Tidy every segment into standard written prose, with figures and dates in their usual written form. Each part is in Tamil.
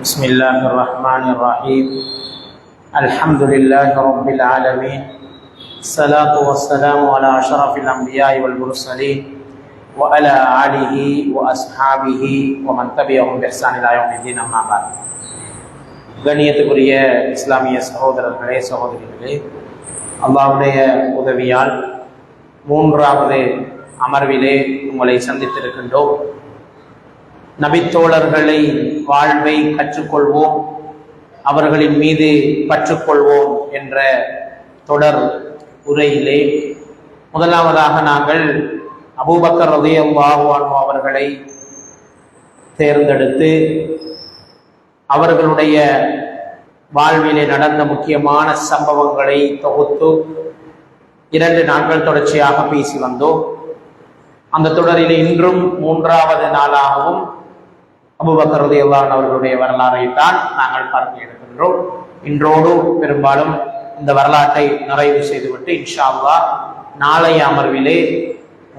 بسم الله الرحمن الرحيم الحمد لله رب العالمين الصلاة والسلام على أشرف الأنبياء والمرسلين وعلى آله وأصحابه ومن تبعهم بإحسان إلى يوم الدين أما بعد. கண்ணியத்துக்குரிய இஸ்லாமிய சகோதரர்களே சகோதரிகளே, அல்லாஹ்வுடைய உதவியால் மூன்றாவது அமர்விலே உங்களை சந்தித்திருக்கின்றோம். நபித்தோழர்களை வாழ்வை கற்றுக்கொள்வோம், அவர்களின் மீது பற்றுக்கொள்வோம் என்ற தொடர் உரையிலே முதலாவதாக நாங்கள் அபூபக்கர் ரலியல்லாஹு அன்ஹு அவர்களை தேர்ந்தெடுத்து அவர்களுடைய வாழ்விலே நடந்த முக்கியமான சம்பவங்களை தொகுத்து 2 நாட்கள் தொடர்ச்சியாக பேசி வந்தோம். அந்த தொடரிலே இன்றும் மூன்றாவது நாளாகவும் அபூபக்கர் ரலியல்லாஹு அன்ஹு அவர்களுடைய வரலாறை தான் நாங்கள் பார்க்க இருக்கின்றோம். இன்றோடு பெரும்பாலும் இந்த வரலாற்றை நிறைவு செய்துவிட்டு இன்ஷா அல்லாஹ் நாளைய அமர்விலே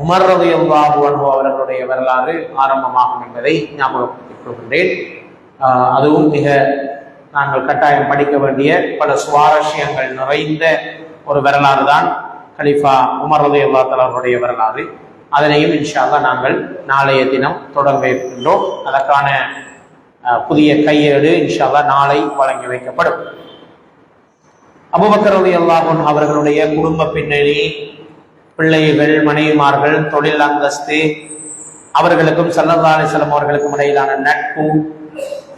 உமர் ரலியல்லாஹு அன்ஹு அவர்களுடைய வரலாறு ஆரம்பமாகும் என்பதை ஞாபகப்படுத்திக் கொள்கின்றேன். அதுவும் மிக நாங்கள் கட்டாயம் படிக்க வேண்டிய பல சுவாரஸ்யங்கள் நிறைந்த ஒரு வரலாறு தான் கலீஃபா உமர் ரலியல்லாஹு தஆலா அவருடைய வரலாறு. அதனையும் இன்ஷா அல்லாஹ் நாங்கள் நாளைய தினம் தொடங்க இருக்கின்றோம். அதற்கான புதிய கையேடு இன்ஷா அல்லாஹ் நாளை வழங்கி வைக்கப்படும். அபூபக்கர் ரலியல்லாஹு அன்ஹு அவர்களுடைய குடும்ப பின்னணி, பிள்ளைகள், மனைவிமார்கள், தொழில் அந்தஸ்து, அவர்களுக்கும் ஸல்லல்லாஹு அலைஹி வஸல்லம் அவர்களுக்கும் இடையிலான நட்பு,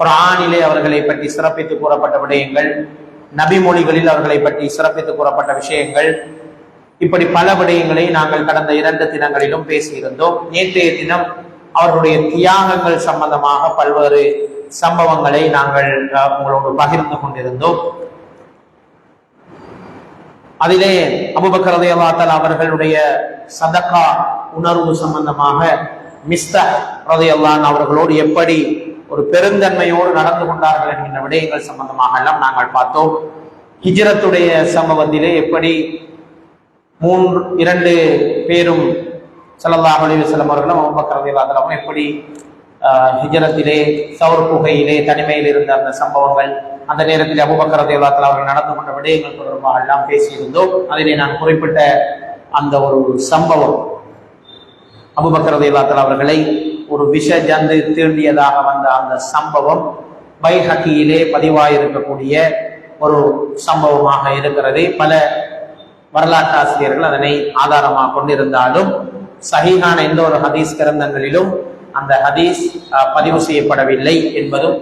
குர்ஆனிலே அவர்களை பற்றி சிறப்பித்து கூறப்பட்ட விடயங்கள், நபி மொழிகளில் அவர்களை பற்றி சிறப்பித்து கூறப்பட்ட விஷயங்கள், இப்படி பல விடயங்களை நாங்கள் கடந்த 2 தினங்களிலும் பேசியிருந்தோம். நேற்றைய தினம் அவர்களுடைய தியாகங்கள் சம்பந்தமாக பல்வேறு சம்பவங்களை நாங்கள் உங்களோடு பகிர்ந்து கொண்டிருந்தோம். அதிலே அபூபக்கர் ரலியல்லாஹு தஆலா அவர்களுடைய சதகா உணர்வு சம்பந்தமாக மிஸ்தஹ் ரலியல்லாஹு அன்ஹு அவர்களோடு எப்படி ஒரு பெருந்தன்மையோடு நடந்து கொண்டார்கள் என்கின்ற விடயங்கள் சம்பந்தமாக எல்லாம் நாங்கள் பார்த்தோம். ஹிஜ்ரத்துடைய சம்பவத்திலே எப்படி 2 பேரும் ஸல்லல்லாஹு அலைஹி வஸல்லம் அவர்களும் அபூபக்கர் ரலியல்லாஹு அன்ஹு எப்படி ஹிஜ்ரத்திலே சௌர் குகையிலே தனிமையில் இருந்த அந்த சம்பவங்கள், அந்த நேரத்தில் அபூபக்கர் ரலியல்லாஹு அன்ஹு அவர்கள் நடந்து கொண்ட விடயங்கள் தொடர்பாக எல்லாம் பேசியிருந்தோம். அதிலே நான் குறிப்பிட்ட அந்த ஒரு சம்பவம், அபூபக்கர் ரலியல்லாஹு அன்ஹு அவர்களை ஒரு விஷ ஜந்து தீண்டியதாக வந்த அந்த சம்பவம் பைஹக்கியிலே பதிவாயிருக்கக்கூடிய ஒரு சம்பவமாக இருக்கிறது. பல வரலாற்று ஆசிரியர்கள் அதனை ஆதாரமாக கொண்டிருந்தாலும் சஹீஹான எந்த ஒரு ஹதீஸ் கிரந்தங்களிலும் அந்த ஹதீஸ் பதிவு செய்யப்படவில்லை என்பதும்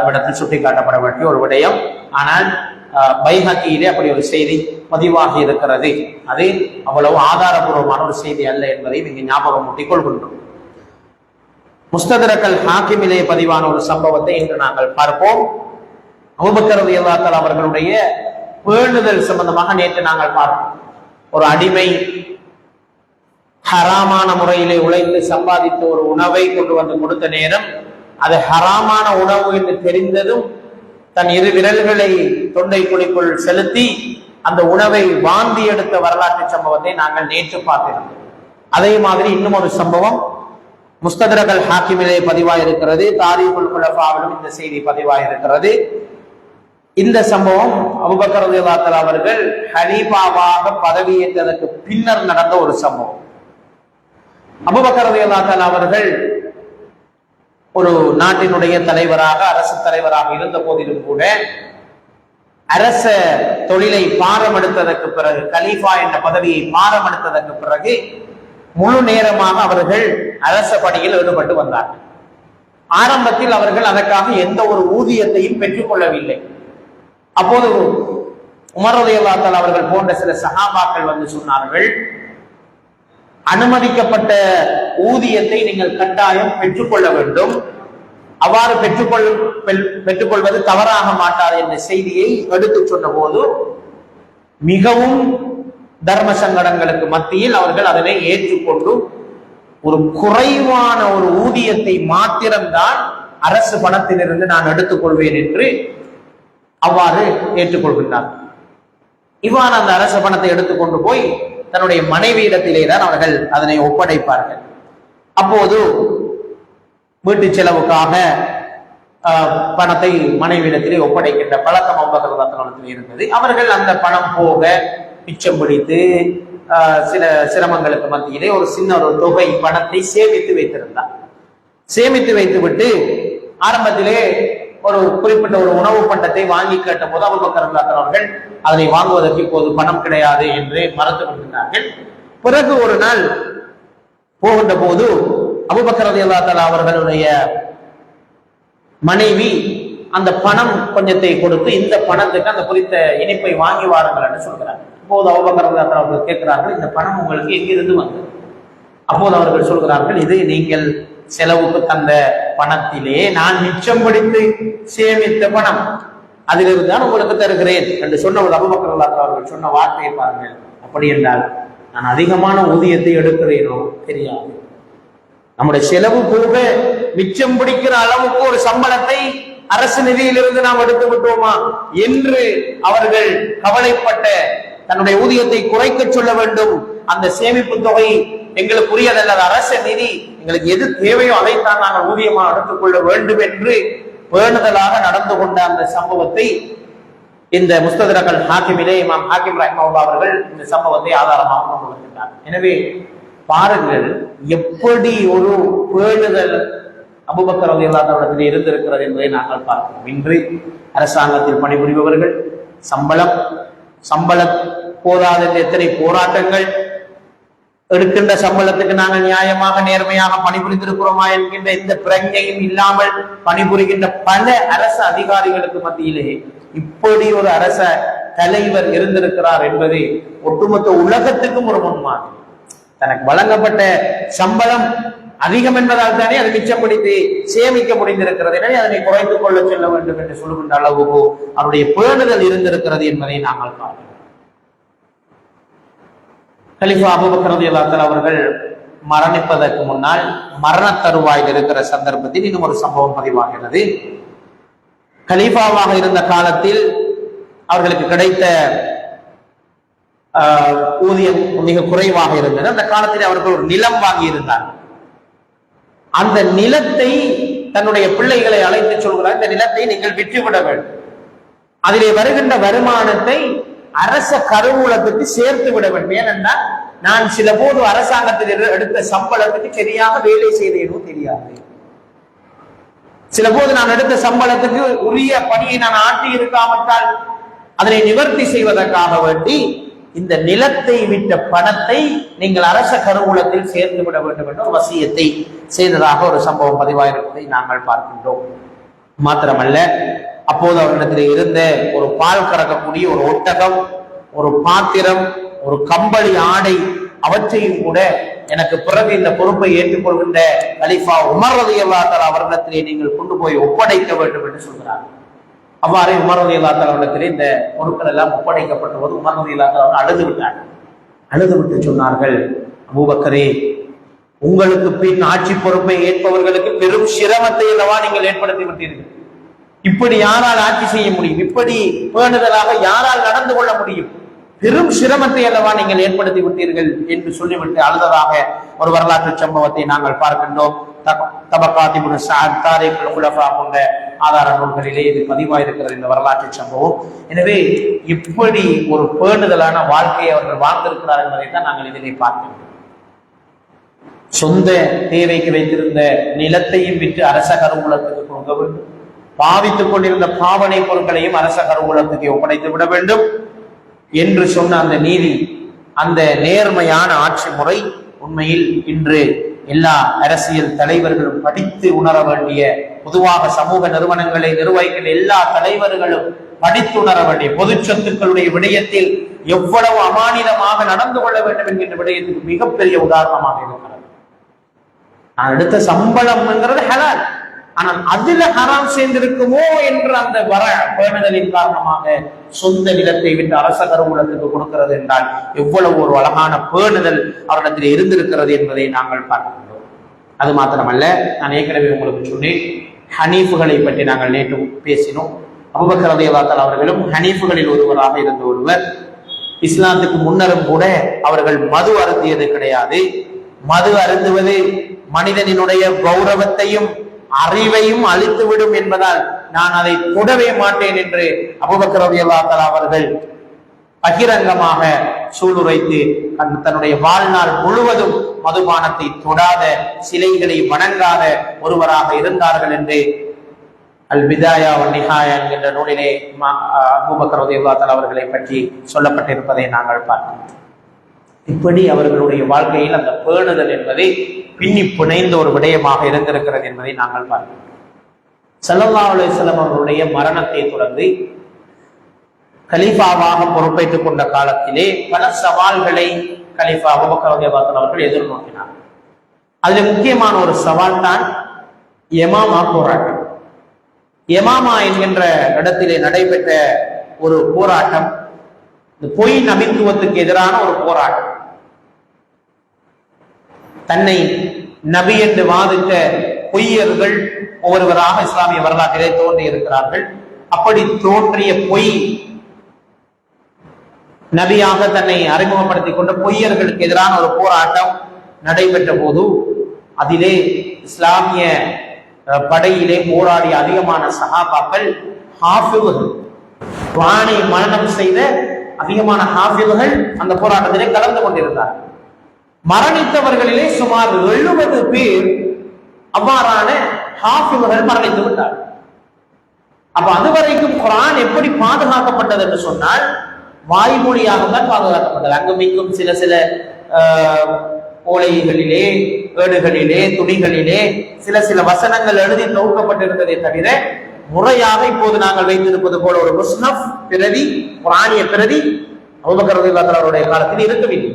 இடத்தில் சுட்டிக்காட்டப்பட வேண்டிய ஒரு விடயம். ஆனால் பைஹக்கியிலே அப்படி ஒரு செய்தி பதிவாகி இருக்கிறது. அது அவ்வளவு ஆதாரபூர்வமான ஒரு செய்தி அல்ல என்பதை இங்கு ஞாபகம் ஊட்டிக் கொள்கின்றோம். முஸ்தத்ரக் அல் ஹாக்கிமிலே பதிவான ஒரு சம்பவத்தை இன்று நாங்கள் பார்ப்போம். அபூபக்கர் ரலியல்லாஹு தஆலா அவர்களுடைய பேணுதல் சம்பந்தமாக நேற்று நாங்கள் பார்ப்போம். ஒரு அடிமை ஹராமான முறையிலே உழைத்து சம்பாதித்த ஒரு உணவை கொண்டு வந்து கொடுத்த நேரம், அது ஹராமான உணவு என்று தெரிந்ததும் தன் 2 விரல்களை தொண்டை குழிக்குள் செலுத்தி அந்த உணவை வாந்தி எடுத்த வரலாற்று சம்பவத்தை நாங்கள் நேற்று பார்த்திருந்தோம். அதே மாதிரி இன்னும் ஒரு சம்பவம் முஸ்தத்ரக் அல் ஹாக்கிமிலே பதிவாயிருக்கிறது. தாரீகுல் குலஃபாவிலும் இந்த செய்தி பதிவாயிருக்கிறது. இந்த சம்பவம் அபூபக்கர் ரலியல்லாஹு தஆலா அவர்கள் ஹலீஃபாவாக பதவியேற்றதற்கு பின்னர் நடந்த ஒரு சம்பவம். அபூபக்கர் ரலியல்லாஹு தஆலா அவர்கள் ஒரு நாட்டினுடைய தலைவராக, அரசு தலைவராக இருந்த போதிலும் கூட அரச தொழிலை பாரமெடுத்ததற்கு பிறகு, கலீஃபா என்ற பதவியை பாரமெடுத்ததற்கு பிறகு முழு நேரமாக அவர்கள் அரச பணியில் ஈடுபட்டு வந்தார்கள். ஆரம்பத்தில் அவர்கள் அதற்காக எந்த ஒரு ஊதியத்தையும் பெற்றுக் கொள்ளவில்லை. அப்போது உமர் ரலியல்லாஹு தஆலா அவர்கள் போன்ற சில சஹாபாக்கள் வந்து சொன்னார்கள், அனுமதிக்கப்பட்ட ஊதியத்தை நீங்கள் கட்டாயம் பெற்றுக்கொள்ள வேண்டும், அவ்வாறு பெற்றுக்கொள்வது தவறாக மாட்டாது என்ற செய்தியை எடுத்து சொன்ன போது மிகவும் தர்ம சங்கடங்களுக்கு மத்தியில் அவர்கள் அதனை ஏற்றுக்கொண்டு ஒரு குறைவான ஒரு ஊதியத்தை மாத்திரம்தான் அரசு பணத்திலிருந்து நான் எடுத்துக்கொள்வேன் என்று அவ்வாறு ஏற்றுக்கொள்கின்றார். இவ்வாறு அந்த அரசு பணத்தை எடுத்துக்கொண்டு போய் தன்னுடைய மனைவியிடத்திலே தான் அவர்கள் அதனை ஒப்படைப்பார்கள். அப்போது வீட்டு செலவுக்காக பணத்தை மனைவிடத்திலே ஒப்படைக்கின்ற பழக்கம் அபூபக்கர் இருந்தது. அவர்கள் அந்த பணம் போக மிச்சம் பிடித்து சில சிரமங்களுக்கு மத்தியிலே ஒரு சின்ன ஒரு தொகை பணத்தை சேமித்து வைத்திருந்தார். சேமித்து வைத்துவிட்டு ஆரம்பத்திலே ஒரு குறிப்பிட்ட ஒரு உணவு பண்டத்தை வாங்கி கேட்ட போது அபூபக்கர் அவர்கள் அதனை வாங்குவதற்கு இப்போது பணம் கிடையாது என்று மறுத்து விடுகிறார்கள். பிறகு ஒரு நாள் போகின்ற போது அபூபக்கர் ரலியல்லாஹு தஆலா அவர்களுடைய மனைவி அந்த பணம் கொஞ்சத்தை கொடுத்து இந்த பணத்துக்கு அந்த குறித்த இனிப்பை வாங்கி வாருங்கள் என்று சொல்கிறார். அப்போது அபூபக்கர் ரலியல்லாஹு தஆலா அவர்கள் கேட்கிறார்கள், இந்த பணம் உங்களுக்கு எங்கிருந்து வந்தது? அப்போது அவர்கள் சொல்கிறார்கள், இது நீங்கள் செலவுக்கு தந்த பணத்திலே நான் மிச்சம் பிடித்து சேமித்த பணம், அதிலிருந்து தான் உங்களுக்கு தருகிறேன் என்று சொன்னபோது அபூபக்கர் ரலியல்லாஹு தஆலா அவர்கள் சொன்ன வார்த்தையை பாருங்கள். அப்படி என்றால் நான் அதிகமான ஊதியத்தை எடுக்கிறேனோ தெரியாது, நம்முடைய செலவு போக மிச்சம் பிடிக்கிற அளவுக்கு ஒரு சம்பளத்தை அரசு நிதியிலிருந்து நாம் எடுத்து விட்டோமா என்று அவர்கள் கவலைப்பட்ட, தன்னுடைய ஊதியத்தை குறைக்க சொல்ல வேண்டும், அந்த சேமிப்பு தொகை எங்களுக்கு உரியதல்ல, அரசு நிதி, எங்களுக்கு எது தேவையோ அதைத்தான் நாங்கள் ஊதியமாக எடுத்துக்கொள்ள வேண்டும் என்று பேணுதலாக நடந்து கொண்ட அந்த சம்பவத்தை இந்த முஸ்தத்ரக் அல் ஹாக்கிமிலே இமாம் ஹாக்கிம் ரஹ்மத்துல்லாஹி அவர்கள் இந்த சம்பவத்தை ஆதாரமாக கொண்டு வருகின்றார். எனவே பாருங்கள் எப்படி ஒரு பேணுதல் அபூபக்கர் ரலியல்லாஹு அன்ஹு இருந்திருக்கிறது என்பதை நாங்கள் பார்க்கிறோம். இன்று அரசாங்கத்தில் பணிபுரிபவர்கள் சம்பள போதாத எத்தனை போராட்டங்கள், எடுக்கின்ற சம்பளத்துக்கு நாங்கள் நியாயமாக நேர்மையாக பணிபுரிந்திருக்கிறோமா என்கின்ற இந்த பிரஜையும் இல்லாமல் பணிபுரிகின்ற பல அரசு அதிகாரிகளுக்கு மத்தியிலே இப்படி ஒரு அரச தலைவர் இருந்திருக்கிறார் என்பது ஒட்டுமொத்த உலகத்துக்கும் ஒரு முன்மாதிரி. தனக்கு வழங்கப்பட்ட சம்பளம் அதிகம் என்பதால் தானே அது மிச்சம் பிடித்து சேமிக்க முடிந்திருக்கிறது, எனவே அதனை குறைத்துக் கொள்ள சொல்ல வேண்டும் என்று சொல்லுகின்ற அளவுக்கு அவருடைய பேணுதல் இருந்திருக்கிறது என்பதை நாங்கள் பார்க்கிறோம். கலீஃபா அபூபக்கர் ரலியல்லாஹு தஆலா அவர்கள் மரணிப்பதற்கு முன்னால் மரண தருவாயில் இருக்கிற சந்தர்ப்பத்தில் இன்னும் ஒரு சம்பவம் பதிவாகிறது. கலீஃபாவாக இருந்த காலத்தில் அவர்களுக்கு கிடைத்த ஊதியம் மிக குறைவாக இருந்தது. அந்த காலத்தில் அவர்கள் ஒரு நிலம் வாங்கி இருந்தார்கள். அந்த நிலத்தை தன்னுடைய பிள்ளைகளை அழைத்து சொல்கிறார், இந்த நிலத்தை நீங்கள் விற்றுவிட வேண்டும், அதிலே வருகின்ற வருமானத்தை அரச கருவூலத்துக்கு சேர்த்து விட வேண்டும். ஏனென்றால் நான் சில போது அரசாங்கத்தில் எடுத்த சம்பளத்துக்கு சரியாக வேலை செய்தேனோ தெரியாது, சில போது நான் எடுத்த சம்பளத்துக்கு உரிய பணியை நான் ஆற்றி இருக்காமட்டால் அதனை நிவர்த்தி செய்வதற்காக வேண்டி இந்த நிலத்தை விட்ட பணத்தை நீங்கள் அரச கருவூலத்தில் சேர்த்து விட வேண்டும் என்ற ஒரு வசியத்தை செய்ததாக ஒரு சம்பவம் பதிவாயிருப்பதை நாங்கள் பார்க்கின்றோம். மாத்திரமல்ல, அப்போது அவரிடத்தில் இருந்த ஒரு பால் கறக்கக்கூடிய ஒரு ஒட்டகம், ஒரு பாத்திரம், ஒரு கம்பளி ஆடை, அவற்றையும் கூட எனக்கு பிறகு இந்த பொறுப்பை ஏற்றுக்கொள்கின்ற கலீஃபா உமர் ரலியல்லாஹு தஆலா அவர்களிடத்திலே நீங்கள் கொண்டு போய் ஒப்படைக்க வேண்டும் என்று சொல்கிறார். அவ்வாறே உமர் ரலியல்லாஹு தஆலா அவர்களிடத்திலே இந்த பொருட்கள் எல்லாம் ஒப்படைக்கப்பட்ட போது உமர் ரலியல்லாஹு தஆலா அழுது விட்டார்கள். அழுது விட்டு சொன்னார்கள், அபூபக்கரே, உங்களுக்கு பின் ஆட்சி பொறுப்பை ஏற்பவர்களுக்கு பெரும் சிரமத்தை அல்லவா நீங்கள் ஏற்படுத்தி விட்டீர்கள், இப்படி யாரால் ஆட்சி செய்ய முடியும், இப்படி பேணுதலாக யாரால் நடந்து கொள்ள முடியும், பெரும் சிரமத்தை அல்லவா நீங்கள் ஏற்படுத்தி விட்டீர்கள் என்று சொல்லிவிட்டு அழுததாக ஒரு வரலாற்று சம்பவத்தை நாங்கள் பார்க்கின்றோம். தபக்காத் இப்னு ஸஅத், தாரிகுல் குலஃபா போன்ற ஆதார நூல்களிலே இது பதிவாயிருக்கிறது இந்த வரலாற்று சம்பவம். எனவே இப்படி ஒரு பேணுதலான வாழ்க்கையை அவர்கள் வாழ்ந்திருக்கிறார் என்பதை தான் நாங்கள் இதிலே பார்க்கின்றோம். சொந்த தேவைக்கு வைத்திருந்த நிலத்தையும் விட்டு அரச கருவூலத்துக்கு கொடுக்க வேண்டும், பாவித்துக் கொண்டிருந்த பாவனை பொருட்களையும் அரச கருவூலத்துக்கு ஒப்படைத்து விட வேண்டும் என்று சொன்ன அந்த நீதி, அந்த நேர்மையான ஆட்சி முறை உண்மையில் இன்று எல்லா அரசியல் தலைவர்களும் படித்து உணர வேண்டிய, பொதுவாக சமூக நிறுவனங்களை நிர்வகிக்கின்ற எல்லா தலைவர்களும் படித்து உணர வேண்டிய, பொது சொத்துக்களுடைய விடயத்தில் எவ்வளவு அமானிதமாக நடந்து கொள்ள வேண்டும் என்கின்ற விடயத்துக்கு மிகப்பெரிய உதாரணமாக இருக்கிறது. நான் எடுத்த சம்பளம் என்கிறது ஹலால், ஆனால் அதுல ஹராம் சேர்ந்திருக்குமோ என்ற அந்த பேணுதலின் காரணமாக சொந்த நிலத்தை விட்டு அரச கருவூலத்துக்கு கொடுக்கிறது என்றால் எவ்வளவு ஒரு அழகான பேணுதல் அவரிடத்தில் இருந்திருக்கிறது என்பதை நாங்கள் பார்க்கின்றோம். அது மாத்திரமல்ல, நான் ஏற்கனவே உங்களுக்கு சொன்னேன், ஹனீஃபுகளை பற்றி நாங்கள் நேற்று பேசினோம். அபூபக்கர் ரலியல்லாஹு தஆலா அவர்களும் ஹனீஃபுகளில் ஒருவராக இருந்த ஒருவர். இஸ்லாத்துக்கு முன்னரும் கூட அவர்கள் மது அருந்தியது கிடையாது. மது அருந்துவது மனிதனினுடைய கௌரவத்தையும் அறிவையும் அழித்துவிடும் என்பதால் நான் அதை தொடவே மாட்டேன் என்று அபூபக்கர் ரலியல்லாஹு தஆலா அவர்கள் பகிரங்கமாக சூளுரைத்து தன்னுடைய வாழ்நாள் முழுவதும் மதுபானத்தை தொடாத, சிலைகளை வணங்காத ஒருவராக இருந்தார்கள் என்று அல் பிதாயா வன் நிஹாயா என்கின்ற நூலிலே அபூபக்கர் ரலியல்லாஹு தஆலா அவர்களை பற்றி சொல்லப்பட்டிருப்பதை நாங்கள் பார்க்கிறோம். இப்படி அவர்களுடைய வாழ்க்கையில் அந்த பேணுதல் என்பதை பின்னி பிணைந்த ஒரு விடயமாக இருந்திருக்கிறது என்பதை நாங்கள் பார்க்கிறோம். ஸல்லல்லாஹு அலைஹி வஸல்லம் அவர்களுடைய மரணத்தை தொடர்ந்து கலீஃபாவாக பொறுப்பேற்றுக் கொண்ட காலத்திலே பல சவால்களை கலீஃபா அபூபக்கர் ரலியல்லாஹு தஆலா அவர்கள் எதிர்நோக்கினார். அதில் முக்கியமான ஒரு சவால் தான் யமாமா போராட்டம். யமாமா என்கின்ற இடத்திலே நடைபெற்ற ஒரு போராட்டம், இந்த பொய் நபித்துவத்துக்கு எதிரான ஒரு போராட்டம். தன்னை நபி என்று வாதிட்ட பொய்யர்கள் ஒவ்வொருவராக இஸ்லாமிய வரலாற்றிலே தோன்றி இருக்கிறார்கள். அப்படி தோன்றிய பொய் நபியாக தன்னை அறிமுகப்படுத்திக் கொண்ட பொய்யர்களுக்கு எதிரான ஒரு போராட்டம் நடைபெற்ற போது அதிலே இஸ்லாமிய படையிலே போராடிய அதிகமான சஹாபாக்கள் ஹாஃபிதுகள், குர்ஆனை மனனம் செய்த அதிகமான ஹாஃபிதுகள் அந்த போராட்டத்திலே கலந்து கொண்டிருந்தார். மரணித்தவர்களிலே சுமார் 70 பேர் அவ்வாறான ஹாஃபிதுகள் மரணித்து விட்டார். அப்ப அதுவரைக்கும் குர்ஆன் எப்படி பாதுகாக்கப்பட்டது என்று சொன்னால் வாய்மொழியாக தான் பாதுகாக்கப்பட்டது. அங்கும் இங்கும் சில சில ஓலைகளிலே, ஏடுகளிலே, துணிகளிலே சில சில வசனங்கள் எழுதி தொகுக்கப்பட்டிருந்ததை தவிர முறையாக இப்போது நாங்கள் வைத்திருப்பது போல ஒரு முஸ்னஃப் பிரதி, குர்ஆனிய பிரதி அபூபக்கர் ரலியல்லாஹு தஆலா அவருடைய காலத்தில் இருக்கவில்லை.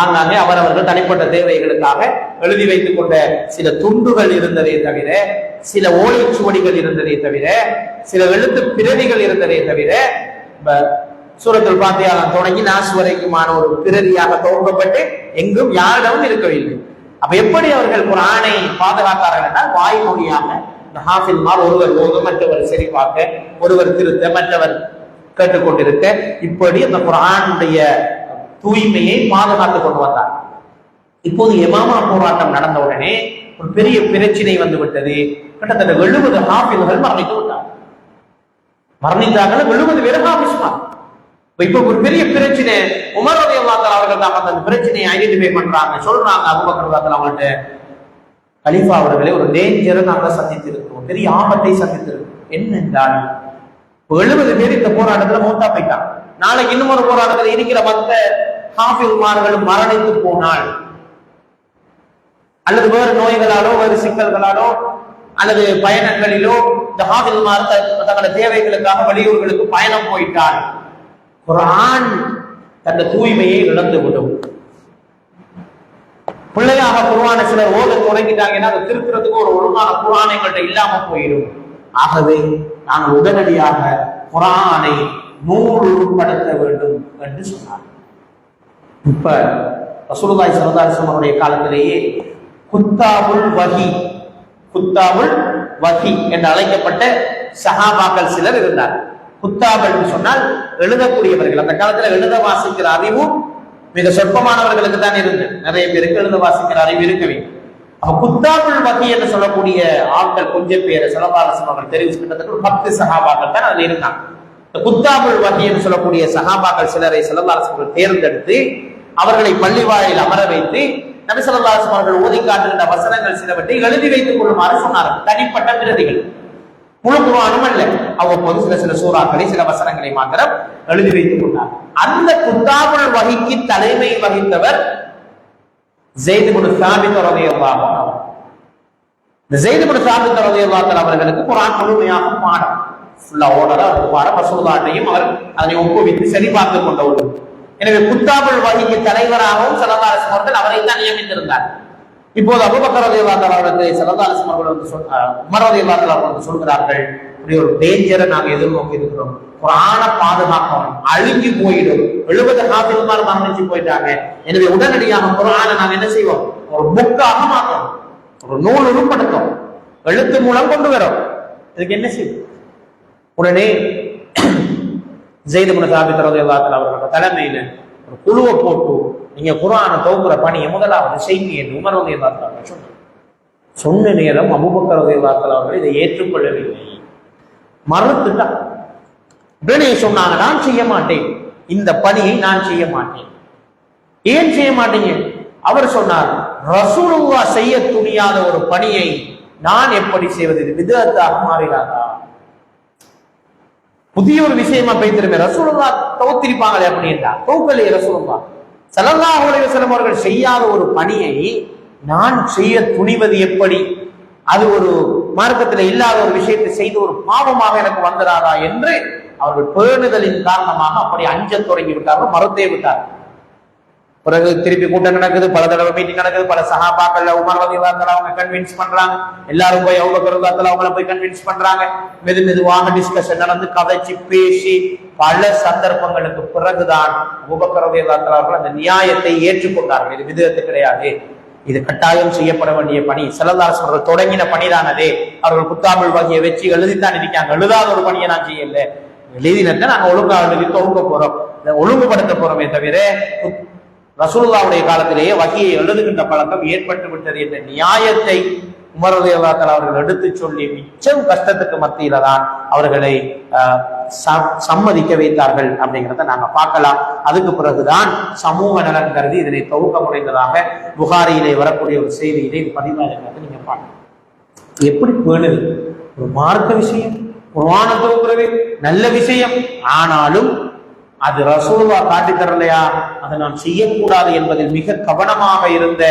ஆங்காங்கே அவரவர்கள் தனிப்பட்ட தேவைகளுக்காக எழுதி வைத்துக் கொண்ட சில துண்டுகள் இருந்ததே தவிர, சில ஓலைச்சுவடிகள் இருந்ததே தவிர, சில எழுத்து பிரதிகள் இருந்ததே தவிர சூரத்துல் ஃபாத்திஹா தொடங்கி நாஸ் வரைக்குமான ஒரு பிரதியாக துவங்கப்பட்டு எங்கும் யாரிடமும் இருக்கவில்லை. அப்ப எப்படி அவர்கள் குர்ஆனை பாதுகாத்தார்கள் என்றால் வாய்மொழியாக இந்த ஹாஃபில்மார் ஒருவர் ஓத, மற்றவர் சரிபார்க்க, ஒருவர் திருத்த, மற்றவர் கேட்டுக்கொண்டிருக்க, இப்படி அந்த குர்ஆனுடைய தூய்மையை பாதுகாத்துக் கொண்டு வந்தார். இப்போது யமாமா போராட்டம் நடந்த உடனே ஒரு பெரிய பிரச்சனை வந்து விட்டது. கிட்டத்தட்ட 70 ஹாஃபில்கள் மரணித்து விட்டார். மரணித்தார்கள் 70 பேர் ஹாஃபிஸ்மார். இப்ப ஒரு பெரிய பிரச்சனை. உமர் ரலியல்லாஹு தஆலா அவர்கள் தான் அந்த பிரச்சனையை ஐடென்டிஃபை பண்றாங்க, சொல்றாங்க அபூபக்கர் ரலியல்லாஹு தஆலா அவங்கள்ட்ட, கலீஃபா அவர்களே, ஒரு டேஞ்சரை நாங்கள் சந்தித்திருக்கிறோம், பெரிய ஆபத்தை சந்தித்திருக்கிறோம். என்னென்றால் 70 பேர் இந்த போராட்டத்துல மௌத்தா போயிட்டாங்க. நாளைக்கு இன்னும் ஒரு போராட்டத்தில் இருக்கிற மற்ற ஹாஃபில்மார்களும் மரணித்து போனால், அல்லது வேறு நோய்களாலோ வேறு சிக்கல்களாலோ அல்லது பயணங்களிலோ இந்த ஹாஃபில்மார் தங்களோட தேவைகளுக்காக வெளியூர்களுக்கு பயணம் போயிட்டால் குர்ஆன் தந்த தூய்மையை இழந்துவிடும். பிள்ளையாக குர்ஆனை சிலர் ஓத தொடங்கிட்டாங்கன்னா அதை திருத்துறதுக்கு ஒரு ஒழுங்கான குர்ஆன் எங்கள்கிட்ட இல்லாம போயிடும். ஆகவே நாங்கள் உடனடியாக குர்ஆனை நூறுபடுத்த வேண்டும் என்று சொன்னார். இப்ப ரசூலுல்லாஹி ஸல்லல்லாஹு அலைஹி வஸல்லம் காலத்திலேயே குத்தாபுல் வஹி என்று அழைக்கப்பட்ட சஹாபாக்கள் சிலர் இருந்தார். குத்தாப் என்று சொன்னால் எழுதக்கூடியவர்கள். அந்த காலத்துல எழுத வாசிக்கிற அறிவும் மிக சொற்பமானவர்களுக்கு தான் இருந்து, நிறைய பேருக்கு எழுத வாசிக்கிற அறிவு இருக்கவே. அப்ப குத்தாபுல் வஹி என்று சொல்லக்கூடிய ஆட்கள் கொஞ்சம் பேரை ஸல்லல்லாஹு அலைஹி வஸல்லம் தெரிவிச்சு கிட்டத்தட்ட 10 சஹாபாக்கள் தான் அதுல இருந்தாங்க. குத்தாபுல் வஹி என்று சொல்லக்கூடிய சஹாபாக்கள் சிலரை ஸல்லல்லாஹு அலைஹி வஸல்லம் தேர்ந்தெடுத்து அவர்களை பள்ளிவாயில் அமர வைத்து நபி ஸல்லல்லாஹு அலைஹி வஸல்லம் அவர்கள் ஓதி காட்டுகின்ற வசனங்கள் சிலவற்றை எழுதி வைத்துக் கொள்ளுமாறு சொன்னார்கள். தனிப்பட்ட பிரதிகள், முழு குர்ஆனும் அல்ல, அவ்வப்போது சில சில சூறாக்களை, சில வசனங்களை மாத்திரம் எழுதி வைத்துக் கொண்டார். அந்த குத்தாபுல் வஹிக்கு தலைமை வகித்தவர் ஸைத் இப்னு சாபித் ரலியல்லாஹு அன்ஹு. இந்த ஸைத் இப்னு சாபித் ரலியல்லாஹு அன்ஹு அவர்களுக்கு குர்ஆன் முழுமையாக பாடம், ஃபுல்லா ஓடரா பாடம், ரசூலுல்லாஹ்வையும் அவர் அதனை ஒப்புவித்து சரி பார்த்து கொண்டவர். எனவே குத்தாபுல் வஹிக்கு தலைவராகவும் ஸல்லல்லாஹு அலைஹி வஸல்லம் அவர்கள் அவரை தான் நியமித்திருந்தார். இப்போது அபூபக்கர் ரலியல்லாஹு அன்ஹு அவர்களை ஸல்லல்லாஹு அலைஹி வஸல்லம் அவர்கள் உமர் ரலியல்லாஹு அன்ஹு அவர்கள் சொல்கிறார்கள், இப்படி ஒரு டேஞ்சரை நாங்கள் எதிர்நோக்கி இருக்கிறோம், குர்ஆனை பாதுகாக்கணும், அழுகி போயிடும், 70 ஹாஃபில்மார் மரணிச்சு போயிட்டாங்க. எனவே உடனடியாக குர்ஆனை நாங்கள் என்ன செய்வோம், ஒரு புக்காக மாற்றோம், ஒரு நூல் உருப்படுத்தும், எழுத்து மூலம் கொண்டு வரோம். இதுக்கு என்ன செய்யும்? உடனே ஸைத் இப்னு சாபித் ரலியல்லாஹு அன்ஹு அவர்கள் தலைமையில ஒரு குழுவை போட்டு நீங்க குர்ஆனை தொகுக்கிற பணியை முதலாவது செய்யுங்க என்று உமர் ரலியல்லாஹு அன்ஹு சொன்னார். சொன்ன நேரம் அபூபக்கர் ரலியல்லாஹு அன்ஹு அவர்கள் இதை ஏற்றுக்கொள்ளவில்லை, மறுத்துட்டான். உடனே சொன்னாங்க, நான் செய்ய மாட்டேன், இந்த பணியை நான் செய்ய மாட்டேன். ஏன் செய்ய மாட்டீங்க? அவர் சொன்னார், ரசூலுல்லாஹ் செய்ய துணியாத ஒரு பணியை நான் எப்படி செய்வது? இது பித்அத்தாக மாறிடாதா? புதிய ஒரு விஷயமா பேசிருமே. ரசூலுல்லாஹ் தௌத்திருப்பாங்களே அப்படின்றா, தௌக்கலே ரசூலுல்லாஹ் ஸல்லல்லாஹு அலைஹி வஸல்லம் அவர்கள் செய்யாத ஒரு பணியை நான் செய்ய துணிவது எப்படி? அது ஒரு மார்க்கத்தில் இல்லாத ஒரு விஷயத்தை செய்து ஒரு பாவமாக எனக்கு வந்துடாதா என்று அவர்கள் பேணுதலின் காரணமாக அப்படி அஞ்ச தொடங்கி விட்டார்கள், மறுத்தே விட்டார்கள். பிறகு திருப்பி கூட்டம் நடக்குது, பல தடவை மீட்டிங் நடக்குது, பல சஹாபாக்கள் உமர் ரலியல்லாஹு அன்ஹு அவங்க கன்வின்ஸ் பண்றாங்க, எல்லாரும் போய் அபூபக்கர் ரலியல்லாஹு அன்ஹு அவங்கள போய் கன்வின்ஸ் பண்றாங்க. மெதுவாக டிஸ்கஷன் நடந்து கதைச்சு பேசி பல சந்தர்ப்பங்களுக்கு பிறகுதான் அபூபக்கர் ரலியல்லாஹு அன்ஹு அவர்கள் அந்த நியாயத்தை ஏற்றுக்கொண்டார்கள். இது விதத்து கிடையாது, இது கட்டாயம் செய்யப்பட வேண்டிய பணி, ஸல்லல்லாஹு அலைஹி வஸல்லம் தொடங்கின பணிதானதே. அவர்கள் குத்தாபுல் வகையை வச்சு எழுதித்தான் இருக்காங்க, எழுதாத ஒரு பணியை நான் செய்யல, எழுதினத்தை நாங்க ஒழுங்கா எழுதி தொகுக்க போறோம், ஒழுங்குபடுத்த போறோமே தவிர ரசூலுல்லாஹ்வுடைய காலத்திலேயே வகையை எழுதுகின்ற பழக்கம் ஏற்பட்டு விட்டது என்ற நியாயத்தை உமர் ரலியல்லாஹு அன்ஹு அவர்கள் எடுத்து சொல்லி மிச்சம் கஷ்டத்துக்கு மத்தியில தான் அவர்களை சம்மதிக்க வைத்தார்கள் அப்படிங்கிறத நாங்க பார்க்கலாம். அதுக்கு பிறகுதான் சமூக நலன் கருதி இதனை தொகுக்க முடிந்ததாக புகாரியிலே வரக்கூடிய ஒரு செய்தியிலே இது பதிவாக நீங்க பார்க்கலாம். எப்படி பேணுது ஒரு மார்க்க விஷயம், குர்ஆனை தொகுக்கிறது நல்ல விஷயம், ஆனாலும் அது ரசூலுல்லாஹ் காட்டி தரலையா, அதை நாம் செய்யக்கூடாது என்பதில் மிக கவனமாக இருந்த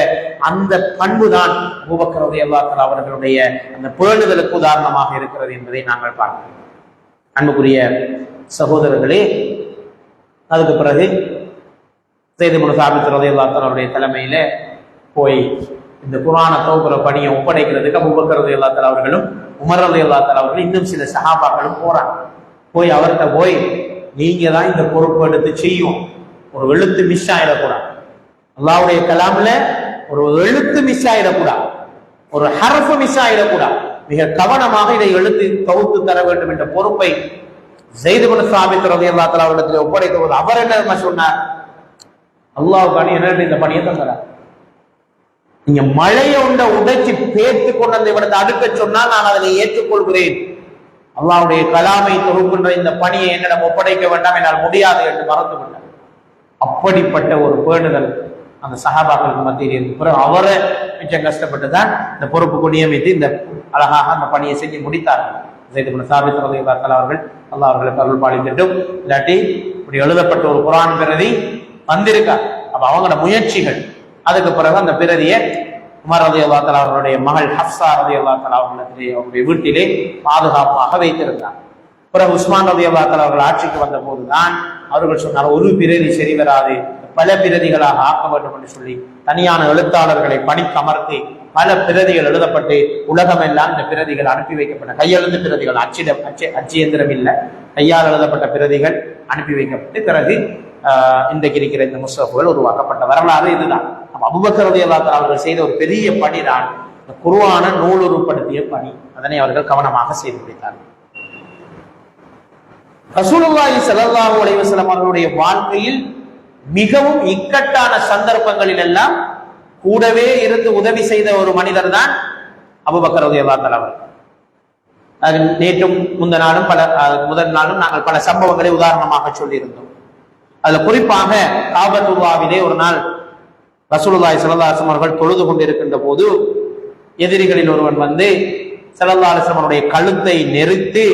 அந்த பண்புதான் அபூபக்கர் ரலியல்லாஹு அன்ஹு அவர்களுடைய அந்த பேணுதலுக்கு உதாரணமாக இருக்கிறது என்பதை நாங்கள் பார்க்கிறோம். அன்புக்குரிய சகோதரர்களே, அதுக்கு பிறகு ஸைத் இப்னு சாபித் ரலியல்லாஹு அன்ஹு அவருடைய தலைமையில போய் இந்த குர்ஆனை தொகுக்கிற பணியை ஒப்படைக்கிறதுக்கு அபூபக்கர் ரலியல்லாஹு அன்ஹு அவர்களும் உமர் ரலியல்லாஹு அன்ஹு அவர்களும் இன்னும் சில சஹாபாக்களும் போறாங்க. போய் அவர்கிட்ட போய், நீங்க தான் இந்த பொறுப்பு எடுத்து செய்யும், ஒரு எழுத்து மிஸ் ஆயிடக்கூடாது, அல்லாஹ்வுடைய கலாம்ல ஒரு எழுத்து மிஸ் ஆயிடக்கூடாது, ஒரு ஹர்ஃப் மிஸ் ஆயிடக்கூடாது, மிக கவனமாக இதை எழுத்து தொகுத்து தர வேண்டும் என்ற பொறுப்பை ஸைத் இப்னு சாபித் ரலியல்லாஹு அன்ஹு அவரிடத்தில் ஒப்படைத்த போது அவர் என்ன சொன்னார்? அல்லாஹ்வுக்காக என்ன இந்த பணியை தந்தார், நீங்க மழையை உடைச்சு பேர்த்து கொண்டு அந்த இவனத்தை அடுக்க சொன்னால் நான் அதை ஏற்றுக்கொள்கிறேன், அல்லாஹ்வுடைய கலாமை தொகுக்கின்ற இந்த பணியை என்னிடம் ஒப்படைக்க வேண்டாம், என்னால் முடியாது என்று மறந்து விட்டார். அப்படிப்பட்ட ஒரு பேணுதல் அந்த சஹாபாக்களுக்கு மத்தியில் இருந்து பிறகு அவரை மிச்சம் கஷ்டப்பட்டுதான் இந்த பொறுப்புக்கு நியமித்து இந்த அழகாக அந்த பணியை செஞ்சு முடித்தார்கள். ஸைத் இப்னு சாபித் ரலியல்லாஹு அன்ஹு அவர்கள் அல்லாஹ் அவர்களுக்கு அருள் பாலிக்கட்டும். இல்லாட்டி இப்படி எழுதப்பட்ட ஒரு குர்ஆன் பிரதி வந்திருக்கா, அப்ப அவங்களோட முயற்சிகள். அதுக்கு பிறகு அந்த பிரதியை உமர் ரலியல்லாஹு அன்ஹு அவர்களுடைய மகள் ஹஃப்ஸா ரலியல்லாஹு அன்ஹா அவர்களுடைய வீட்டிலே பாதுகாப்பாக வைத்திருந்தார். பிறகு உஸ்மான் ரலியல்லாஹு அன்ஹு அவர்கள் ஆட்சிக்கு வந்த போதுதான் அவர்கள் சொன்னார், ஒரு பிரதி சரி வராது, பல பிரதிகளாக ஆக்க வேண்டும் என்று சொல்லி தனியான எழுத்தாளர்களை பணிக்கமர்த்தி பல பிரதிகள் எழுதப்பட்டு உலகமெல்லாம் இந்த பிரதிகள் அனுப்பி வைக்கப்பட்ட கையெழுந்து பிரதிகள், அச்சு இயந்திரம் இல்லை, கையால் எழுதப்பட்ட பிரதிகள் அனுப்பி வைக்கப்பட்டு பிறகு இன்றைக்கு இருக்கிற இந்த முஸ்ஹஃப்கள் உருவாக்கப்பட்ட வரலாறு இதுதான். அபூபக்கர் ரலியல்லாஹு அன்ஹு அவர்கள் செய்த ஒரு பெரிய பணிதான் இந்த குர்ஆனை நூலுருப்படுத்திய பணி. அதனை அவர்கள் கவனமாக செய்து முடித்தார்கள். ரசூலுல்லாஹி ஸல்லல்லாஹு அலைஹி வஸல்லம் அவர்களுடைய வாழ்க்கையில் மிகவும் இக்கட்டான சந்தர்ப்பங்களில் எல்லாம் கூடவே இருந்து உதவி செய்த ஒரு மனிதர் தான் அபூபக்கர் ரலியல்லாஹு அன்ஹு அவர்கள். அது நேற்றும் முதல் நாளும் நாங்கள் பல சம்பவங்களை உதாரணமாக சொல்லியிருந்தோம். அதுல குறிப்பாக காபத்துல்லாஹ்விலே ஒரு நாள் ரசூலுல்லாஹி ஸல்லல்லாஹு அலைஹி வஸல்லம் அவர்கள் தொழுது கொண்டிருக்கின்ற போது எதிரிகளில் ஒருவன் வந்து ஸல்லல்லாஹு அலைஹி வஸல்லம் அவருடைய கழுத்தை நெரித்து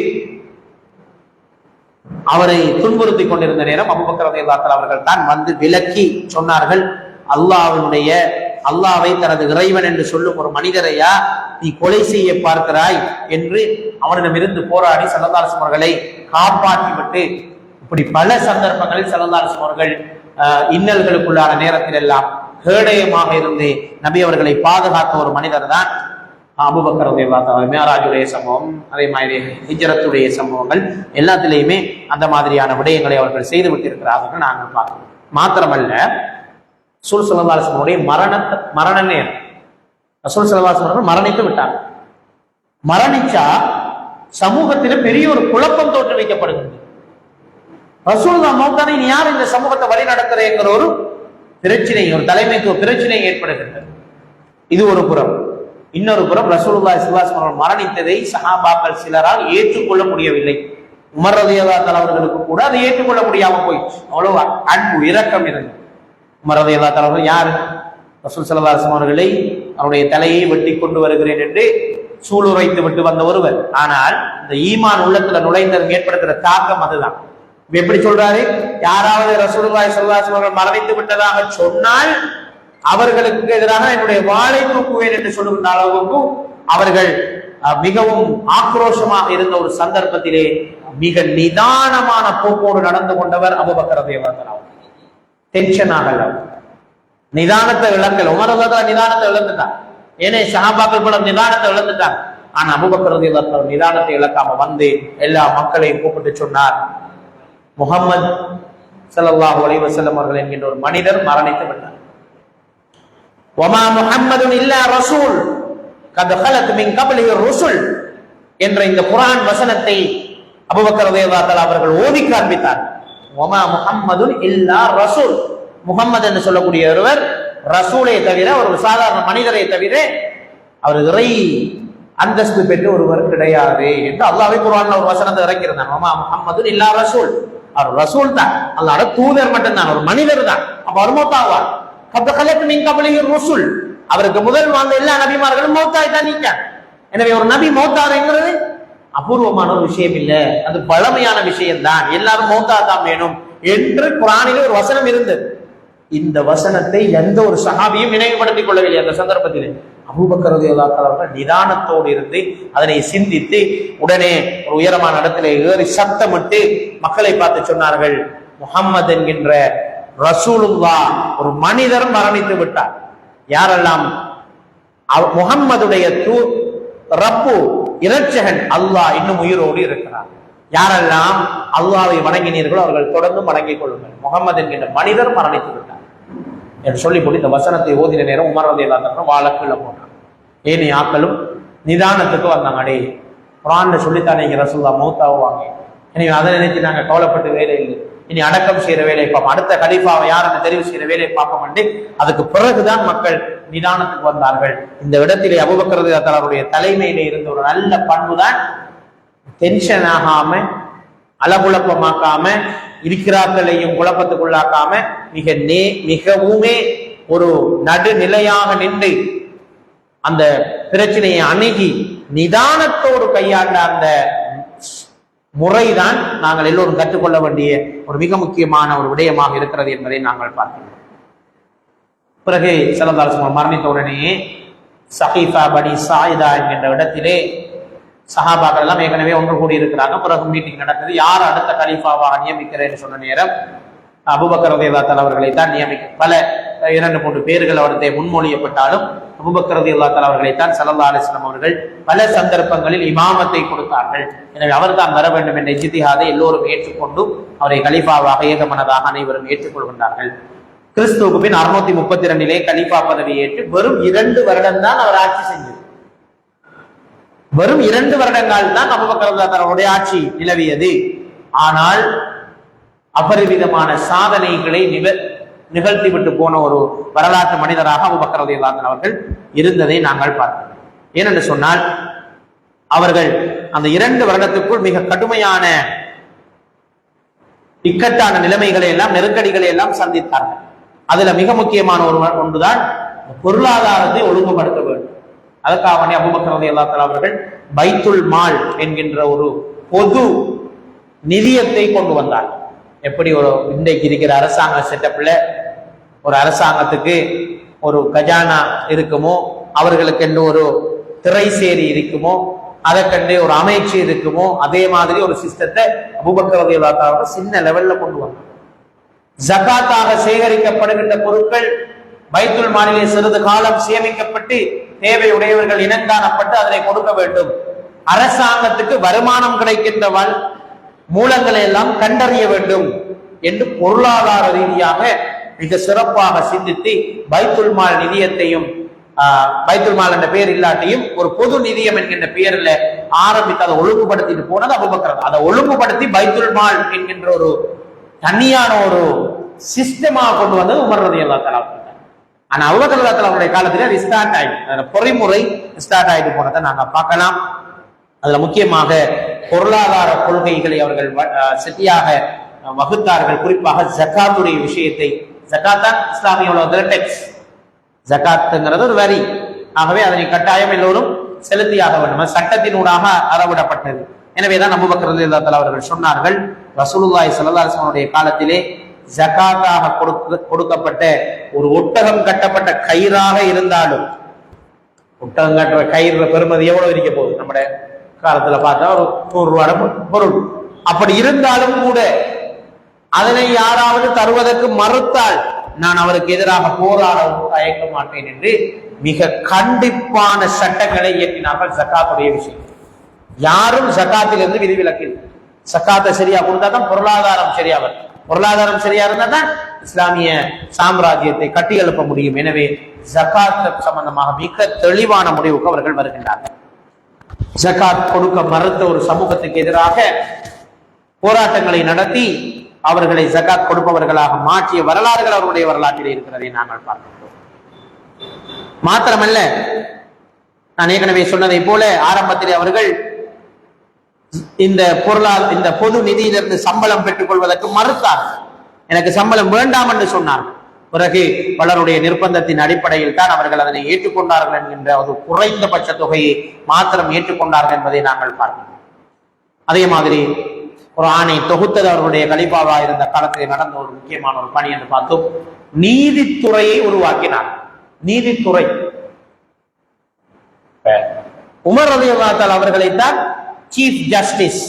அவரை துன்புறுத்தி கொண்டிருந்த நேரம் அபூபக்கர் ரலியல்லாஹு அன்ஹு அவர்கள் தான் வந்து விலக்கி சொன்னார்கள், அல்லாஹ்வை தனது இறைவன் என்று சொல்லும் ஒரு மனிதரையா நீ கொலை செய்ய பார்க்கிறாய் என்று அவனிடமிருந்து போராடி ஸல்லல்லாஹு அலைஹி வஸல்லம் அவர்களை காப்பாற்றிவிட்டு, இப்படி பல சந்தர்ப்பங்களில் ஸல்லல்லாஹு அலைஹி வஸல்லம் அவர்கள் இன்னல்களுக்குள்ளான நேரத்தில் எல்லாம் கேடயமாக இருந்து நபி அவர்களை பாதுகாத்த ஒரு மனிதர் தான் அபூபக்கர் ரலியல்லாஹு அன்ஹு. மிஅராஜுடைய சம்பவம், அதே மாதிரி ஹிஜ்ரத்துடைய சம்பவங்கள் எல்லாத்திலையுமே அந்த மாதிரியான விடயங்களை அவர்கள் செய்து விட்டிருக்கிறார்கள் நாங்கள் பார்க்கிறோம். மாத்திரமல்ல, ரசூல் ஸல்லல்லாஹு அலைஹி வஸல்லம் மரண நேரம் ரசூல் ஸல்லல்லாஹு அலைஹி வஸல்லம் மரணித்து விட்டார். மரணிச்சா சமூகத்தில் பெரிய ஒரு குழப்பம் தோற்றுவிக்கப்படுகிறது. ரசூலுல்லாஹ் மௌத்தானே யார் இந்த சமூகத்தை வழி நடத்துறேங்கிற ஒரு பிரச்சனை, ஒரு தலைமைத்துவ பிரச்சனை ஏற்படுகின்றது. இது ஒரு புறம். இன்னொரு புறம் ரசூலுல்லாஹி ஸல்லல்லாஹு அலைஹி வஸல்லம் மரணித்ததை சஹாபாக்கள் சிலரால் ஏற்றுக்கொள்ள முடியவில்லை. உமர் ரலியல்லாஹு தஆலா அவர்களுக்கு கூட அதை ஏற்றுக்கொள்ள முடியாம போயிடுச்சு. அவ்வளவு அன்பு இரக்கம் இருந்தது. உமர் ரலியல்லாஹு தஆலா அவர்கள் யாரு? ரசூல் ஸல்லல்லாஹு அலைஹி வஸல்லம் அவர்களை அவருடைய தலையை வெட்டி கொண்டு வருகிறேன் என்று சூளுரைத்து விட்டு வந்த ஒருவர். ஆனால் இந்த ஈமான் உள்ளத்துல நுழைந்தது ஏற்படுத்துகிற தாக்கம் அதுதான். எப்படி சொல்றாரு? யாராவது ரசூலுல்லாஹி ஸல்லல்லாஹு அலைஹி வஸல்லம் மரணித்து விட்டதாக சொன்னால் அவர்களுக்கு எதிராக என்னுடைய வாளை தூக்குவேன் என்று சொல்லுகின்ற அளவுக்கு அவர்கள் மிகவும் ஆக்ரோஷமாக இருந்த ஒரு சந்தர்ப்பத்திலே மிக நிதானமான போக்கோடு நடந்து கொண்டவர் அபூபக்கர் ரலியல்லாஹு அன்ஹு. டென்ஷன் ஆகல, நிதானத்தை இழக்கல. உமர் ரலியல்லாஹு அன்ஹு நிதானத்தை இழந்துட்டான். ஏனே சஹாபாக்கள் கூட நிதானத்தை இழந்துட்டாங்க. ஆனா அபூபக்கர் ரலியல்லாஹு அன்ஹு நிதானத்தை இழக்காம வந்து எல்லா மக்களையும் கூப்பிட்டு சொன்னார், முஹம்மது ஸல்லல்லாஹு அலைஹி வஸல்லம் அவர்கள் என்கின்ற ஒரு மனிதர் மரணித்து விட்டார். வமா முஹம்மதுன் இல்லா ரசூல் கத் ஹலத் மின் கப்லிஹி ருசுல் என்ற இந்த குர்ஆன் வசனத்தை அபூபக்கர் ரலியல்லாஹு தஆலா அவர்கள் ஓதி காண்பித்தார். வமா முஹம்மதுன் இல்லா ரசூல், முஹம்மது என்று சொல்லக்கூடிய ஒருவர் ரசூலை தவிர, ஒரு சாதாரண மனிதரை தவிர அவர் இறை அந்தஸ்து பெற்ற ஒருவர் கிடையாது என்று அல்லாஹ்வே குர்ஆன்ல ஒரு வசனத்தை இறக்கியிருந்தார். வமா முஹம்மதுன் இல்லா ரசூல், அவர் ரசூல் தான், அல்லாஹ்வோட தூதர் மட்டும்தான், ஒரு மனிதர் தான். அப்ப அவர் மௌத்தாவார். கத் ஹலத் மின் கப்லிஹி ருசுல், அவருக்கு முதல் வாழ்ந்த எல்லா நபிமார்களும் மௌத்தாய் தான் நீட்டார். எனவே ஒரு நபி மௌத்தாருங்கிறது அபூர்வமான ஒரு விஷயம் இல்ல, அது பழமையான விஷயம் தான். எல்லாரும் மௌத்தா தான் வேணும் என்று குர்ஆனிலே ஒரு வசனம் இருந்தது. இந்த வசனத்தை எந்த ஒரு சஹாபியும் நினைவுபடுத்திக் கொள்ளவில்லை. அந்த சந்தர்ப்பத்தில் அபூபக்கர் ரலியல்லாஹு தஆலா அவர்கள் நிதானத்தோடு இருந்து அதனை சிந்தித்து உடனே ஒரு உயரமான இடத்திலே ஏறி சத்தமிட்டு மக்களை பார்த்து சொன்னார்கள், முஹம்மது என்கின்ற ரசூலுல்லாஹ் ஒரு மனிதர் மரணித்து விட்டார். யாரெல்லாம் முஹம்மதுடைய ரப்பு இரட்சகன் அல்லாஹ் இன்னும் உயிரோடு இருக்கிறார், யாரெல்லாம் அல்லாஹ்வை வணங்கினீர்களோ அவர்கள் தொடர்ந்து வணங்கிக் கொள்ளுங்கள், முஹம்மது என்கின்ற மனிதர் மரணித்து விட்டார் என்று சொல்லி போட்டு இந்த வசனத்தை ஓதின நேரம் உமர் ரலியல்லாஹு அன்ஹு வாழக்குள்ள போனார். ஏனி ஆக்களும் நிதானத்துக்கு வந்தாங்க. அடே குர்ஆன்ல சொல்லித்தானே இங்க ரசூலுல்லாஹ் மௌத்தாவுவாங்க, எனவே அதை நினைச்சு நாங்க கவலைப்பட்டு வேலை இல்லை, இனி அடக்கம் செய்யற வேலையை பார்ப்போம், அடுத்த கலீஃபாவை யார் என்று தெரிவு செய்யற வேலையை பார்ப்போம் என்று அதுக்கு பிறகுதான் மக்கள் நிதானத்துக்கு வந்தார்கள். இந்த இடத்திலே அபூபக்கர் ரலியல்லாஹு தஆலா அவருடைய தலைமையிலே இருந்த ஒரு நல்ல பண்பு தான் டென்ஷன் ஆகாம, அலகுழப்பமாக்காம, இருக்கிறார்களையும் குழப்பத்துக்குள்ளாக்காம மிகவுமே ஒரு நடுநிலையாக நின்று அந்த பிரச்சனையை அணுகி நிதானத்தோடு கையாண்ட அந்த முறைதான் நாங்கள் எல்லோரும் கற்றுக்கொள்ள வேண்டிய ஒரு மிக முக்கியமான ஒரு விடயமாக இருக்கிறது என்பதை நாங்கள் பார்க்கிறோம். பிறகு ஸல்லல்லாஹு அலைஹி வஸல்லம் மரணித்த உடனே ஸகீஃபா பனி சாயிதா என்கின்ற இடத்திலே சஹாபாக்கள் எல்லாம் ஏற்கனவே ஒன்று கூடி இருக்கிறாங்க. பிறகு மீட்டிங் நடக்குது. யார் அடுத்த கலீஃபாவாக நியமிக்கிறேன்னு சொன்ன நேரம் அபூபக்கர் ரலியல்லாஹு தஆலா அவர்களை தான் பல 2-3 பேர்கள் அவர்களை முன்மொழியப்பட்டாலும் அபூபக்கர் ரலியல்லாஹு தஆலா அவர்களை தான் ஸல்லல்லாஹு அலைஹி வஸல்லம் அவர்கள் பல சந்தர்ப்பங்களில் இமாமத்தை கொடுத்தார்கள். எனவே அவர் தான் வர வேண்டும் என்ற இஜ்திஹாதை எல்லோரும் ஏற்றுக்கொண்டு அவரை கலீஃபாவாக ஏகமனதாக அனைவரும் ஏற்றுக்கொள்கின்றார்கள். கிறிஸ்துவுக்கு பின் 632 கலீஃபா பதவி ஏற்று வெறும் 2 வருடம் தான் அவர் ஆட்சி செஞ்சது. வெறும் 2 வருடங்கள் தான் அபூபக்கர் ரலியல்லாஹு தஆலா அவருடைய ஆட்சி நிலவியது. ஆனால் அபரிவிதமான சாதனைகளை நிகழ்த்தி விட்டு போன ஒரு வரலாற்று மனிதராக அபூபக்கர் ரலியல்லாஹு தஆலா அவர்கள் இருந்ததை நாங்கள் பார்த்தோம். ஏனென்று சொன்னால் அவர்கள் அந்த 2 வருடத்துக்குள் மிக கடுமையான இக்கட்டான நிலைமைகளை எல்லாம், நெருக்கடிகளை எல்லாம் சந்தித்தார்கள். அதுல மிக முக்கியமான ஒன்றுதான் பொருளாதாரத்தை ஒழுங்குபடுத்த வேண்டும். அதற்காக அபூபக்கர் ரலியல்லாஹு தஆலா அவர்கள் பைத்துல் மால் என்கின்ற ஒரு பொது நிதியத்தை கொண்டு வந்தார். எப்படி ஒரு இன்றைக்கு இருக்கிற அரசாங்க செட்டப்ல ஒரு அரசாங்கத்துக்கு ஒரு கஜானா இருக்குமோ, அவர்களுக்கு என்று ஒரு திரைசேரி இருக்குமோ, அதற்கென்று ஒரு அமைச்சு இருக்குமோ, அதே மாதிரி ஒரு சிஸ்டத்தை அபூபக்கர் ரலியல்லாஹு தஆலா சின்ன லெவல்ல கொண்டு வந்தார். ஜகாத்தாக சேகரிக்கப்படுகின்ற பொருட்கள் பைத்துல் மாலிலே சிறிது காலம் சேமிக்கப்பட்டு தேவையுடையவர்கள் இனங்காணப்பட்டு அதனை கொடுக்க வேண்டும். அரசாங்கத்துக்கு வருமானம் கிடைக்கின்ற மூலங்களை எல்லாம் கண்டறிய வேண்டும் என்று பொருளாதார ரீதியாக மிக சிறப்பாக சிந்தித்து பைத்துல் மால் நிதியத்தையும், பைத்துல் மால் என்ற பெயர் இல்லாட்டியும் ஒரு பொது நிதியம் என்கின்ற பெயரில் ஆரம்பித்து அதை ஒழுங்குபடுத்திட்டு போனது அபூபக்கர். அதை ஒழுங்குபடுத்தி பைத்துல் மால் என்கின்ற ஒரு தனியான ஒரு சிஸ்டமாக கொண்டு வந்தது உமர் ரலியல்லாஹு தஆலா. ஆனா அபூபக்கர் ரலியல்லாஹு அவருடைய காலத்துல அது ஸ்டார்ட் ஆயிடுச்சு, பொறிமுறை ஸ்டார்ட் ஆயிட்டு போனதை நாங்க பார்க்கலாம். அதுல முக்கியமாக பொருளாதார கொள்கைகளை அவர்கள் சரியாக வகுத்தார்கள். குறிப்பாக ஜகாத்துடைய விஷயத்தை, ஜகாத்தான் இஸ்லாமிய உலகத்துல டெக்ஸ், ஜகாத்துங்கிறது ஒரு வரி, ஆகவே அதனை கட்டாயம் எல்லோரும் செலுத்தியாக வேண்டும், சட்டத்தினூடாக அளவிடப்பட்டது. எனவேதான் அபூபக்கர் ரலியல்லாஹு அவர்கள் சொன்னார்கள், ரசூலுல்லாஹி ஸல்லல்லாஹு அலைஹி வஸல்லம் காலத்திலே ஜகாத்தாக கொடுக்கப்பட்ட ஒரு ஒட்டகம் கட்டப்பட்ட கயிறாக இருந்தாலும், ஒட்டகம் கட்டுற கயிறு பெருமதி எவ்வளவு இருக்க போகுது, நம்முடைய காலத்துல பார்த்தா ஒரு 100 ரூபாய் பொருள். அப்படி இருந்தாலும் கூட அதனை யாராவது தருவதற்கு மறுத்தால் நான் அவருக்கு எதிராக போராடவும் தயக்க மாட்டேன் என்று மிக கண்டிப்பான சட்டங்களை இயற்றினார்கள். ஜகாத்துடைய விஷயம் யாரும் ஜகாத்திலிருந்து விதிவிலக்கு, ஜகாத்தை சரியா கொடுத்தா தான் பொருளாதாரம் சரியா வரும், பொருளாதாரம் சரியா இருந்தா தான் இஸ்லாமிய சாம்ராஜ்யத்தை கட்டி எழுப்ப முடியும். எனவே ஜகாத் சம்பந்தமாக மிக தெளிவான முடிவுக்கு அவர்கள் வருகின்றார்கள். ஜகாத் கொடுக்க மறுத்த ஒரு சமூகத்துக்கு எதிராக போராட்டங்களை நடத்தி அவர்களை ஜகாத் கொடுப்பவர்களாக மாற்றிய வரலாறுகள் அவருடைய வரலாற்றில் இருக்கிறதை நாங்கள் பார்க்கிறோம். மாத்திரமல்ல, நான் ஏற்கனவே சொன்னதை போல ஆரம்பத்திலே அவர்கள் இந்த பொது நிதியிலிருந்து சம்பளம் பெற்றுக் கொள்வதற்கு மறுத்தார்கள். எனக்கு சம்பளம் வேண்டாம் என்று சொன்னார்கள். பிறகு பலருடைய நிர்பந்தத்தின் அடிப்படையில் தான் அவர்கள் அதனை ஏற்றுக்கொண்டார்கள் என்கின்ற ஒரு குறைந்தபட்ச தொகையை மாத்திரம் ஏற்றுக்கொண்டார்கள் என்பதை நாங்கள் பார்க்கிறோம். அதே மாதிரி குர்ஆனை தொகுத்தது அவர்களுடைய கலீஃபாவா இருந்த காலத்தில் நடந்த ஒரு முக்கியமான ஒரு பணி என்று பார்த்தோம். நீதித்துறையை உருவாக்கினார். நீதித்துறை உமர் ரலியல்லாஹு அவர்களைத்தான் சீஃப் ஜஸ்டிஸ்,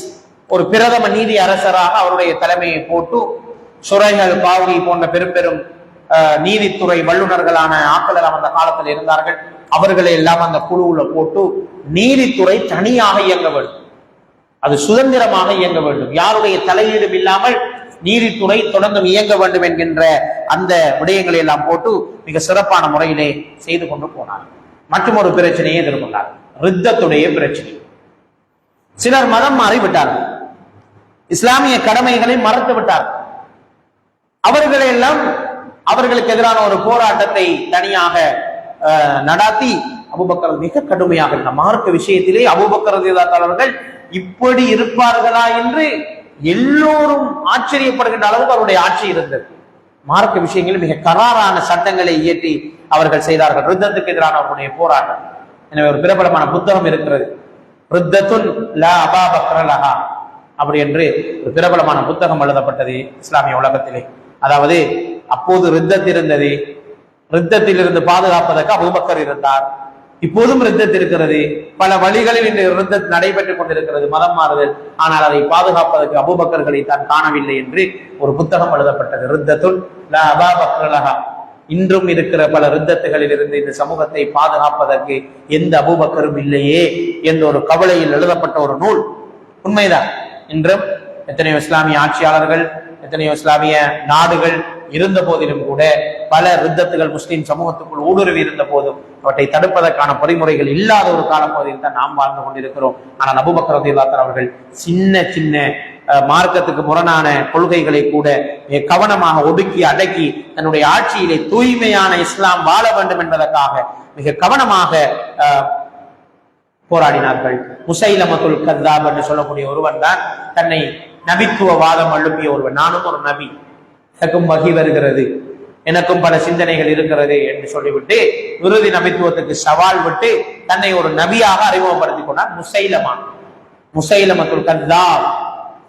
ஒரு பிரதம நீதி அரசராக அவருடைய தலைமையை போட்டு சுரைகள் பாவி போன்ற பெரும் பெரும் நீதித்துறை வல்லுநர்களான ஆட்கள் அந்த காலத்தில் இருந்தார்கள். அவர்களை எல்லாம் அந்த குழுவுல போட்டு நீதித்துறை தனியாக இயங்க வேண்டும், அது சுதந்திரமாக இயங்க வேண்டும், யாருடைய தலையீடும் இல்லாமல் நீதித்துறை தொடர்ந்து இயங்க வேண்டும் என்கின்ற அந்த விடயங்களை எல்லாம் போட்டு மிக சிறப்பான முறையிலே செய்து கொண்டு போனார். மற்றும் ஒரு பிரச்சனையை எதிர்கொண்டார், ரித்தத்துடைய பிரச்சனை. சிலர் மதம் மாறிவிட்டார்கள், இஸ்லாமிய கடமைகளை மறந்து விட்டார்கள். அவர்களை எல்லாம் அவர்களுக்கு எதிரான ஒரு போராட்டத்தை தனியாக நடாத்தி அபூபக்கர் மிக கடுமையாக இருந்த மார்க்க விஷயத்திலே அபூபக்கர் ரலியல்லாஹு அவர்கள் இப்படி இருப்பார்களா என்று எல்லோரும் ஆச்சரியப்படுகின்ற அளவுக்கு அவருடைய ஆட்சி இருந்தது. மார்க்க விஷயங்களில் மிக கராரான சட்டங்களை இயற்றி அவர்கள் செய்தார்கள். ரித்தத்துக்கு எதிரான அவருடைய போராட்டம். எனவே ஒரு பிரபலமான புத்தகம் இருக்கிறது, ரித்தத்துன் லா அபா பக்ர லஹா அப்படி என்று ஒரு பிரபலமான புத்தகம் எழுதப்பட்டது இஸ்லாமிய உலகத்திலே. அதாவது அப்போது ரித்தத் இருந்தது, ரித்தத்தில் இருந்து பாதுகாப்பதற்கு அபூபக்கர் இருந்தார், இப்போதும் ரித்தத் இருக்கிறது, பல வழிகளில் இன்று ரித்தத் நடைபெற்றுக் கொண்டிருக்கிறது, மதம் மாறுதல், ஆனால் அதை பாதுகாப்பதற்கு அபூபக்கர்களை தான் காணவில்லை என்று ஒரு புத்தகம் எழுதப்பட்டது, ரித்தத்துன் லா அபா பக்ர லஹா. இன்றும் இருக்கிற பல ரித்தத்துகளில் இருந்து இந்த சமூகத்தை பாதுகாப்பதற்கு எந்த அபூபக்கரும் இல்லையே என்ற ஒரு கவலையில் எழுதப்பட்ட ஒரு நூல். உண்மைதான், இன்றும் எத்தனையோ இஸ்லாமிய ஆட்சியாளர்கள், எத்தனையோ இஸ்லாமிய நாடுகள் இருந்த போதிலும் கூட பல ரித்தத்துகள் முஸ்லிம் சமூகத்துக்குள் ஊடுருவி இருந்த போதும் அவற்றை தடுப்பதற்கான பொறிமுறைகள் இல்லாத ஒரு காலப்பகுதியில் தான் நாம் வாழ்ந்து கொண்டிருக்கிறோம். ஆனால் அபூபக்கர் ரலியல்லாஹு அவர்கள் சின்ன சின்ன மார்க்கத்துக்கு முரணான கொள்கைகளை கூட கவனமாக ஒடுக்கி அடக்கி தன்னுடைய ஆட்சியிலே தூய்மையான இஸ்லாம் வாழ வேண்டும் என்பதற்காக மிக கவனமாக போராடினார்கள். முசைலமத்துல் கத்தாப் என்று சொல்லக்கூடிய ஒருவன் தான் தன்னை நபித்துவ வாதம் எழுப்பிய ஒருவன். நானும் ஒரு நபி, எனக்கும் வகி வருகிறது, எனக்கும் பல சிந்தனைகள் இருக்கிறது என்று சொல்லிவிட்டு இறுதி நபித்துவத்துக்கு சவால் விட்டு தன்னை ஒரு நபியாக அறிமுகப்படுத்திக் கொண்டார் முசைலமா. முசைலமத்துல் கத்தாப்,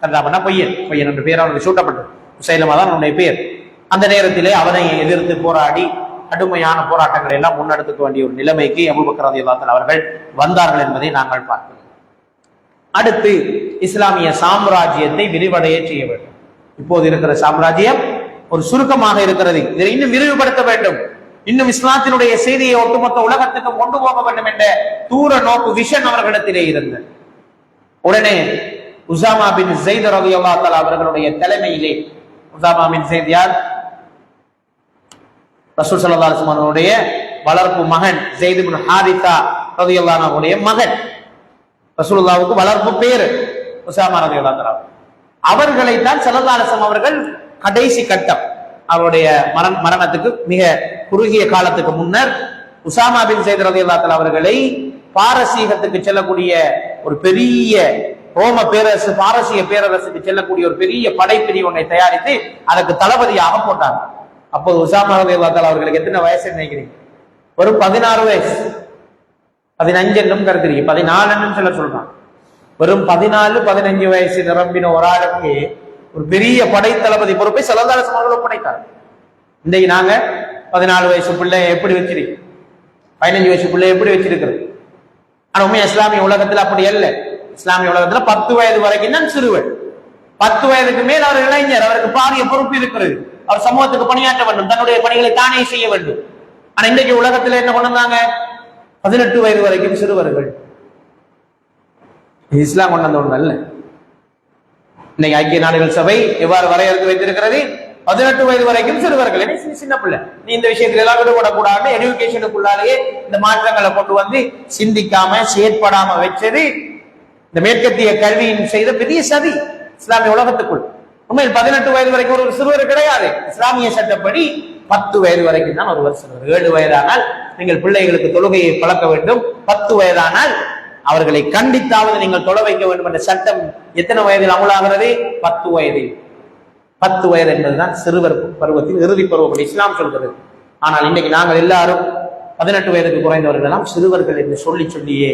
கத்தாப்னா பொய்யன், பொய்யன் என்ற பெயர் அவனுக்கு சூட்டப்பட்டது. முசைலமா தான் அவனுடைய பேர். அந்த நேரத்திலே அவனை எதிர்த்து போராடி கடுமையான போராட்டங்களை எல்லாம் முன்னெடுத்துக்க வேண்டிய ஒரு நிலைமைக்கு அபூபக்கர் ரலியல்லாஹு அவர்கள் வந்தார்கள் என்பதை நாங்கள் பார்க்கிறோம். அடுத்து இஸ்லாமிய சாம்ராஜ்யத்தை விரிவடைய செய்ய வேண்டும். இப்போது இருக்கிற சாம்ராஜ்யம் ஒரு சுருக்கமாக இருக்கிறது, இதை இன்னும் விரிவுபடுத்த வேண்டும், இன்னும் இஸ்லாத்தினுடைய செய்தியை ஒட்டுமொத்த உலகத்துக்கு கொண்டு போக வேண்டும் என்ற தூர நோக்கு விஷன் அவர்களிடத்திலே இருந்தது. உடனே உசாமா பின் ஸைத் ரலியல்லாஹு தஆலா அவர்களுடைய தலைமையிலே, உசாமா பின் ஸைத் யார்? ரசூல் ஸல்லல்லாஹு அலைஹி வஸல்லம் அவருடைய வளர்ப்பு மகன், ஸைத் இப்னு ஹாரிஸா ரலியல்லாஹு அன்ஹுடைய மகன். ரசூலுல்லாஹ்வுக்கு வளர்ப்பு பேரு உசாமா ரலியல்லாஹு தஆலா. அவர்களைத்தான் ஸல்லல்லாஹு அலைஹி வஸல்லம் அவர்கள் கடைசி கட்டம் அவருடைய மரணத்துக்கு மிக குறுகிய காலத்துக்கு முன்னர் உசாமா பின் ஸைத் ரலியல்லாஹு தஆலா அவர்களை பாரசீகத்துக்கு செல்லக்கூடிய ஒரு பெரிய ரோம பேரரசு, பாரசீக பேரரசுக்கு செல்லக்கூடிய ஒரு பெரிய படைப்பிரிவு ஒன்றை தயாரித்து அதற்கு தளபதியாக போட்டார். அப்போது உசாமா ரலியல்லாஹு தஆலா அவர்களுக்கு எத்தனை வயசு நினைக்கிறீங்க? ஒரு 16 வயசு, 15 என்னும் கருத்துறீங்க, 14 சொல்ல சொல்றான். வெறும் 14-15 வயசு நிரம்பின ஒரு ஆளுக்கு ஒரு பெரிய படை தளபதி பொறுப்பை ஸல்லல்லாஹு அலைஹி வஸல்லம் ஒப்படைத்தார். இன்றைக்கு நாங்க 14 வயசு பிள்ளை எப்படி வச்சிருக்கோம், 15 வயசு பிள்ளை எப்படி வச்சிருக்கிறது? ஆனா உண்மையா இஸ்லாமிய உலகத்துல அப்படி அல்ல. இஸ்லாமிய உலகத்துல 10 வயது வரைக்கும் தான் சிறுவர். 10 வயதுக்கு மேல் அவர் இளைஞர், அவருக்கு பாரிய பொறுப்பு இருக்கிறது. அவர் சமூகத்துக்கு பணியாற்ற வேண்டும், தன்னுடைய பணிகளை தானே செய்ய வேண்டும். ஆனா இன்றைக்கு உலகத்துல என்ன கொண்டு வந்தாங்க? 18 வயது வரைக்கும் சிறுவர்கள். இஸ்லாம் கொண்டு வந்த ஒன்று அல்ல. இன்னைக்கு ஐக்கிய நாடுகள் சபை எவ்வாறு வரையறுத்து வைத்திருக்கிறது? 18 வயது வரைக்கும் சிறுவர்கள், சின்ன பிள்ளை, நீ இந்த விஷயத்துல எல்லாம் ஈடுபடக்கூடாது. எஜுகேஷனுக்குள்ளாலேயே இந்த மாற்றங்களை கொண்டு வந்து சிந்திக்காம செயற்படாம வச்சது இந்த மேற்கத்திய கல்வியின் செய்த பெரிய சதி இஸ்லாமிய உலகத்துக்குள். உண்மையில் 18 வயது வரைக்கும் ஒரு சிறுவர் கிடையாது. இஸ்லாமிய சட்டப்படி 10 வயது வரைக்கும் தான் ஒருவர் சிறுவர். 7 வயதானால் நீங்கள் பிள்ளைகளுக்கு தொழுகையை பழக்க வேண்டும். 10 வயதானால் அவர்களை கண்டித்தாவது நீங்கள் தொலை வைக்க வேண்டும் என்ற சட்டம் எத்தனை வயதில் அமலாகிறது? 10 வயதில். 10 வயது என்பதுதான் சிறுவர் பருவத்தின் இறுதி பருவம் இஸ்லாம் சொல்கிறது. ஆனால் இன்னைக்கு நாங்கள் எல்லாரும் 18 வயதுக்கு குறைந்தவர்கள் எல்லாம் சிறுவர்கள் என்று சொல்லியே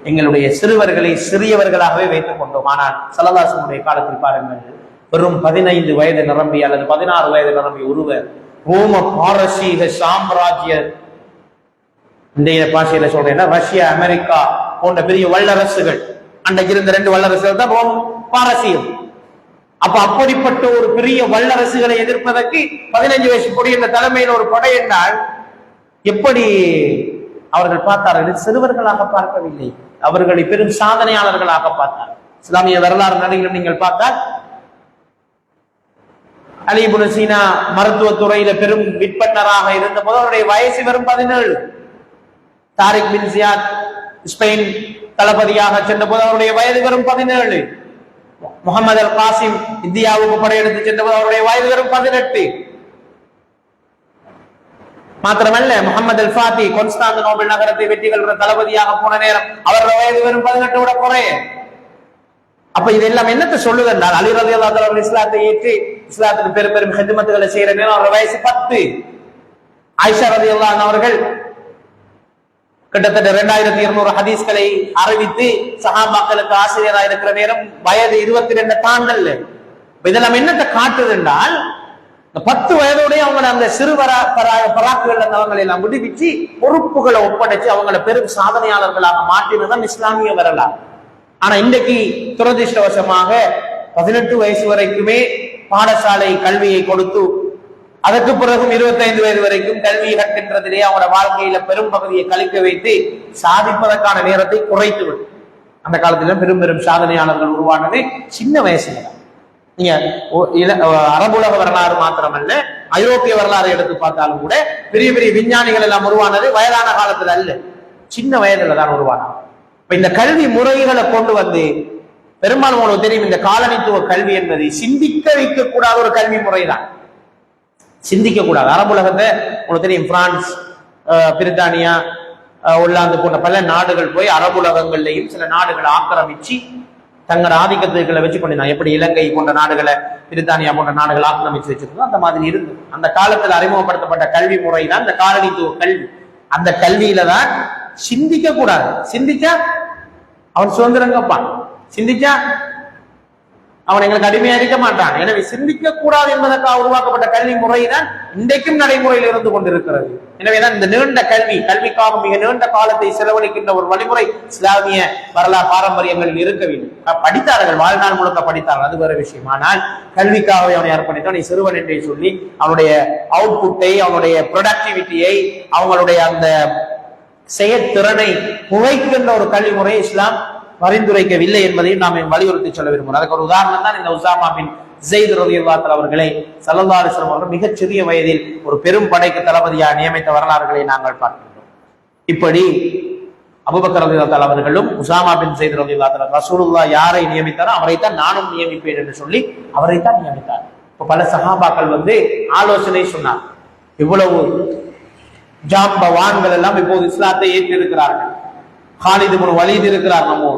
எங்களுடைய சிறுவர்களை சிறியவர்களாகவே வைத்துக் கொண்டோம். ஆனால் ஸல்லல்லாஹு அலைஹி வஸல்லம் காலத்தில் பாருங்கள், வெறும் 15 வயது நிரம்பி அல்லது 16 வயது நிரம்பி ஒருவர் ரோம பாரசீக சாம்ராஜ்ய, இந்திய பாஷையில சொல்றேன்னா ரஷ்யா, அமெரிக்கா போன்ற பெரிய வல்லரசுகள், அன்றைக்கு இருந்த 2 வல்லரசுகள் தான் ரோம், பாரசீகம். அப்ப அப்படிப்பட்ட ஒரு பெரிய வல்லரசுகளை எதிர்ப்பதற்கு 15 வயசு கொடி என்ற தலைமையில் ஒரு படை என்றால் எப்படி அவர்கள் பார்த்தார்கள்? சிறுவர்களாக பார்க்கவில்லை, அவர்களை பெரும் சாதனையாளர்களாக பார்த்தார். இஸ்லாமிய வரலாறு நடிகர்கள் நீங்கள் பார்த்தால் அலி இப்னு சீனா மருத்துவத்துறையில பெரும் விற்பனராக இருந்த போது அவருடைய வயசு வெறும் 17. தாரிக் பின் ஜியாத் ஸ்பெயின் தளபதியாக சென்ற போது அவருடைய வயது வெறும் 17. முகமது அல் காசிம் இந்தியாவுக்கு படையெடுத்து சென்ற போது அவருடைய வயது வெறும் 18. மாத்திரமல்ல, முகமது அல் ஃபாத்தி கான்ஸ்டாந்தினோபிள் நகரத்தை வெற்றி கொள்ற தளபதியாக போன நேரம் அவருடைய வயது வெறும் 18 விட குறைய. அப்ப இதெல்லாம் என்னத்தை சொல்லுது என்றால், அலி ரலியல்லாஹு தஆலா அவர்கள் இஸ்லாத்தை ஏற்று இஸ்லாத்துக்கு பெரும் பெரும் ஹிதமத்துகளை செய்யற நேரம் அவருடைய வயசு 10. ஆயிஷா ரலியல்லாஹு அன்ஹா அவர்கள் கிட்டத்தட்ட 2200 ஹதீஸ்களை அறிவித்து சஹாபாக்களுக்கு ஆசிரியராக இருக்கிற நேரம் வயது 22 தாண்டல்ல. இதெல்லாம் என்னத்தை காட்டுது என்றால், 10 வயதோடய அவங்கள அந்த சிறுவரா பராக்குகள் அவங்களை எல்லாம் விடுவிச்சு பொறுப்புகளை ஒப்படைச்சு அவங்களை பெரும் சாதனையாளர்களாக மாற்றினதான் இஸ்லாமிய வரலாறு. ஆனா இன்றைக்கு துரதிருஷ்டவசமாக 18 வயசு வரைக்குமே பாடசாலை கல்வியை கொடுத்து அதற்கு பிறகும் 25 வயது வரைக்கும் கல்வி கற்கின்றதிலே அவங்களோட வாழ்க்கையில பெரும் பகுதியை கழிக்க வைத்து சாதிப்பதற்கான நேரத்தை குறைத்து விடும். அந்த காலத்துல பெரும் பெரும் சாதனையாளர்கள் உருவானது சின்ன வயசுல. நீங்க அரபுலக வரலாறு மாத்திரமல்ல, ஐரோப்பிய வரலாறு எடுத்து பார்த்தாலும் கூட பெரிய பெரிய விஞ்ஞானிகள் எல்லாம் உருவானது வயதான காலத்துல அல்ல, சின்ன வயதுல தான் உருவானாங்க. இப்ப இந்த கல்வி முறைகளை கொண்டு வந்து பெரும்பாலும் உங்களுக்கு தெரியும், இந்த காலனித்துவ கல்வி என்பது சிந்திக்க வைக்கக்கூடாத ஒரு கல்வி முறை தான். சிந்திக்க கூடாது. அரபுலகத்தை உங்களுக்கு தெரியும், பிரான்ஸ், பிரித்தானியா, ஒல்லாந்து போன்ற பல நாடுகள் போய் அரபுலகங்கள்லையும் சில நாடுகளை ஆக்கிரமிச்சு தங்களோட ஆதிக்கத்துக்களை வச்சு கொண்டிருந்தாங்க. எப்படி இலங்கை போன்ற நாடுகளை, பிரித்தானியா போன்ற நாடுகளை ஆக்கிரமிச்சு வச்சிருந்தோம், அந்த மாதிரி இருந்து அந்த காலத்தில் அறிமுகப்படுத்தப்பட்ட கல்வி முறை தான் இந்த காலனித்துவ கல்வி. அந்த கல்வியில தான் சிந்திக்க கூடாது. சிந்திச்சா அவன் சுதந்திரம் கப்பான், சிந்திச்சா அவன் எங்களுக்கு அடிமையா இருக்க மாட்டான். எனவே சிந்திக்க கூடாது என்பதற்காக உருவாக்கப்பட்ட கல்வி முறைதான் இன்றைக்கும் நடைமுறையில் இருந்து கொண்டிருக்கிறது. எனவேதான் இந்த நீண்ட கல்விக்காக மிக நீண்ட காலத்தை செலவழிக்கின்ற ஒரு வழிமுறை இஸ்லாமிய வரலாறு பாரம்பரியங்களில் இருக்கவில்லை. படித்தார்கள், வாழ்நாள் முழுக்க படித்தார்கள், அது வேற விஷயம். ஆனால் கல்விக்காகவே அவனை அர்ப்பணித்தான். நீ சிறுவன் என்றே சொல்லி அவனுடைய அவுட்புட்டை, அவனுடைய ப்ரொடக்டிவிட்டியை, அவங்களுடைய அந்த செயற்திறனை குறைக்கின்ற ஒரு கல்வி முறையை இஸ்லாம் பரிந்துரைக்கவில்லை என்பதையும் நாம் வலியுறுத்தி சொல்ல விரும்புகிறோம். அதுக்கு ஒரு உதாரணம் தான் இந்த உசாமா பின் ஸைத் ரலியல்லாஹு தஆலா அவர்களை ஸல்லல்லாஹு அலைஹி வஸல்லம் அவர்கள் மிகச் சிறிய வயதில் ஒரு பெரும் படைக்கு தளபதியாக நியமித்த வரலாறுகளை நாங்கள் பார்க்கின்றோம். இப்படி அபூபக்கர் ரலியல்லாஹு தஆலா அவர்களும் உசாமா பின் ஸைத் ரலியல்லாஹு தஆலா ரசூலுல்லாஹ் யாரை நியமித்தாரோ அவரைத்தான் நானும் நியமிப்பேன் என்று சொல்லி அவரைத்தான் நியமித்தார். இப்ப பல சஹாபாக்கள் ஆலோசனை சொன்னார். இவ்வளவு ஜாம்பவான்கள் எல்லாம் இப்போது இஸ்லாத்தை ஏற்றிருக்கிறார்கள். காலித் இப்னு வலீத் இருக்கிறார், நம்ம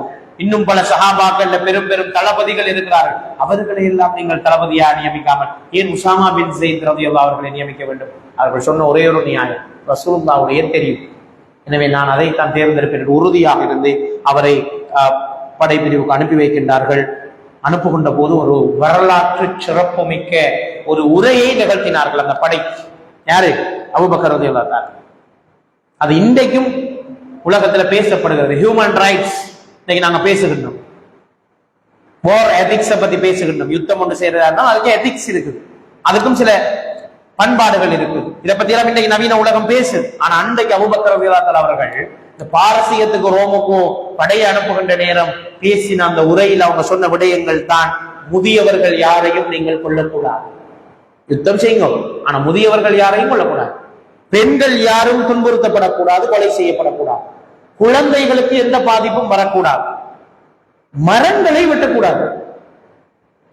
இன்னும் பல சஹாபாக்கள் பெரும் பெரும் தளபதிகள் இருக்கிறார்கள். அவர்களை எல்லாம் நீங்கள் தளபதியா நியமிக்காமல் ஏன் உசாமா பின் ஸைத் ரலியல்லாஹு அவர்களை நியமிக்க வேண்டும்? அவர்கள் சொன்ன ஒரே ஒரு நியாயம் ரசூலுல்லாஹ்வுடைய தெரியும், எனவே நான் அதைத்தான் தேர்ந்தெடுப்பேன் உறுதியாக இருந்து அவரை படைப்பிரிவுக்கு அனுப்பி வைக்கின்றார்கள். அனுப்புகின்ற போது ஒரு வரலாற்று சிறப்புமிக்க ஒரு உரையை நிகழ்த்தினார்கள் அந்த படை. யாரு? அபூபக்கர் ரலியல்லாஹு அன்ஹு. அது இன்றைக்கும் உலகத்துல பேசப்படுகிறது. ஹியூமன் ரைட்ஸ் இன்னைக்கு நாங்க பேசுகின்றோம், வார் எதிக்ஸை பத்தி பேசுகின்றோம். யுத்தம் ஒன்று செய்யறதா அதுக்கு எதிக்ஸ் இருக்குது, அதுக்கும் சில பண்பாடுகள் இருக்குது. இதை பத்தி எல்லாம் இன்னைக்கு நவீன உலகம் பேசுது. ஆனா அன்றைக்கு அபூபக்கர் ரலியல்லாஹு அன்ஹு அவர்கள் இந்த பாரசீகத்துக்கு ரோமுக்கும் படையை அனுப்புகின்ற நேரம் பேசின அந்த உரையில் அவங்க சொன்ன விடயங்கள் தான், முதியவர்கள் யாரையும் நீங்கள் கொல்லக்கூடாது, யுத்தம் செய்யுங்க, ஆனா முதியவர்கள் யாரையும் கொல்லக்கூடாது, பெண்கள் யாரும் துன்புறுத்தப்படக்கூடாது, கொலை செய்யப்படக்கூடாது, குழந்தைகளுக்கு எந்த பாதிப்பும் வரக்கூடாது, மரங்களை வெட்டக்கூடாது.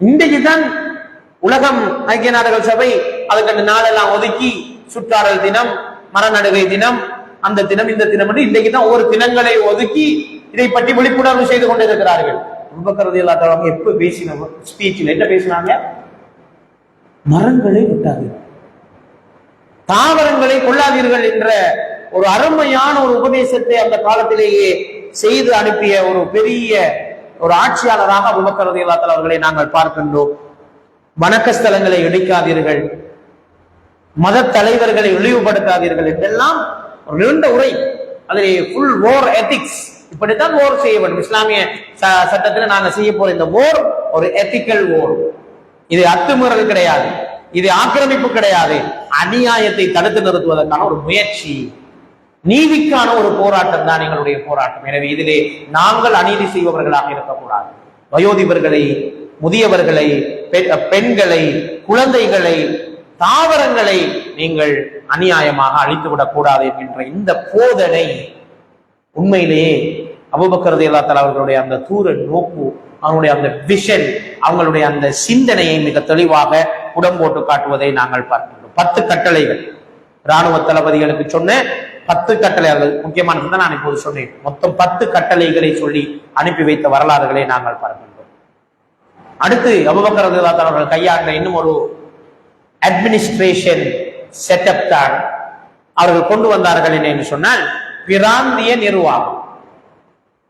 இன்றைக்கு தான் உலகம் ஐக்கிய நாடுகள் சபை அதுக்கு நாளெல்லாம் ஒதுக்கி சுற்றாடல் தினம், மரநடுகை தினம், அந்த தினம் இந்த தினம் என்று இன்றைக்கு தான் ஒவ்வொரு தினங்களை ஒதுக்கி இதை பற்றி விழிப்புணர்வு செய்து கொண்டிருக்கிறார்கள். அபூபக்கர் ரலியல்லாஹு அன்ஹு எப்ப பேசின ஸ்பீச்ல என்ன பேசினாங்க? மரங்களை வெட்டாதீர்கள், தாவரங்களை கொள்ளாதீர்கள் என்ற ஒரு அருமையான ஒரு உபதேசத்தை அந்த காலத்திலேயே செய்து அனுப்பிய ஒரு பெரிய ஒரு ஆட்சியாளராக அபூபக்கர் ரலியல்லாஹு அன்ஹு அவர்களை நாங்கள் பார்க்கின்றோம். வணக்கஸ்தலங்களை இடிக்காதீர்கள், மத தலைவர்களை இழிவுபடுத்தாதீர்கள் என்றெல்லாம் ஒரு நீண்ட உரை. அதிலே ஃபுல் வார் எத்திக்ஸ், இப்படித்தான் வார் செய்ய வேண்டும். இஸ்லாமிய சட்டத்தில் நாங்கள் செய்ய போற இந்த வார் ஒரு எத்திக்கல் வார். இது அத்துமீறல் கிடையாது, இது ஆக்கிரமிப்பு கிடையாது, அநியாயத்தை தடுத்து நிறுத்துவதற்கான ஒரு முயற்சி, நீதிக்கான ஒரு போராட்டம் தான் எங்களுடைய போராட்டம். எனவே இதிலே நாங்கள் அநீதி செய்பவர்களாக இருக்கக்கூடாது. வயோதிபர்களை, முதியவர்களை, பெண்களை, குழந்தைகளை, தாவரங்களை நீங்கள் அநியாயமாக அழித்துவிடக் கூடாது என்கின்ற இந்த போதனை உண்மையிலேயே அபூபக்கர் ரலியல்லாஹு அன்ஹு அவர்களுடைய அந்த தூர நோக்கு, அவங்களுடைய அந்த விஷன், அவங்களுடைய அந்த சிந்தனையை மிக தெளிவாக உடம்போட்டு காட்டுவதை நாங்கள் பார்க்கின்றோம். 10 கட்டளைகள் இராணுவ தளபதிகளுக்கு சொன்ன 10 கட்டளைகள் முக்கியமானது தான் நான் இப்போது சொன்னேன். மொத்தம் 10 கட்டளைகளை சொல்லி அனுப்பி வைத்த வரலாறுகளை நாங்கள் பார்க்கின்றோம். அடுத்து அபூபக்கர் ரலியல்லாஹு அன்ஹு அவர்கள் கையாண்ட இன்னும் ஒரு அட்மினிஸ்ட்ரேஷன் செட்டப் தான் அவர்கள் கொண்டு வந்தார்கள். என்று சொன்னால் பிராந்திய நிர்வாகம்.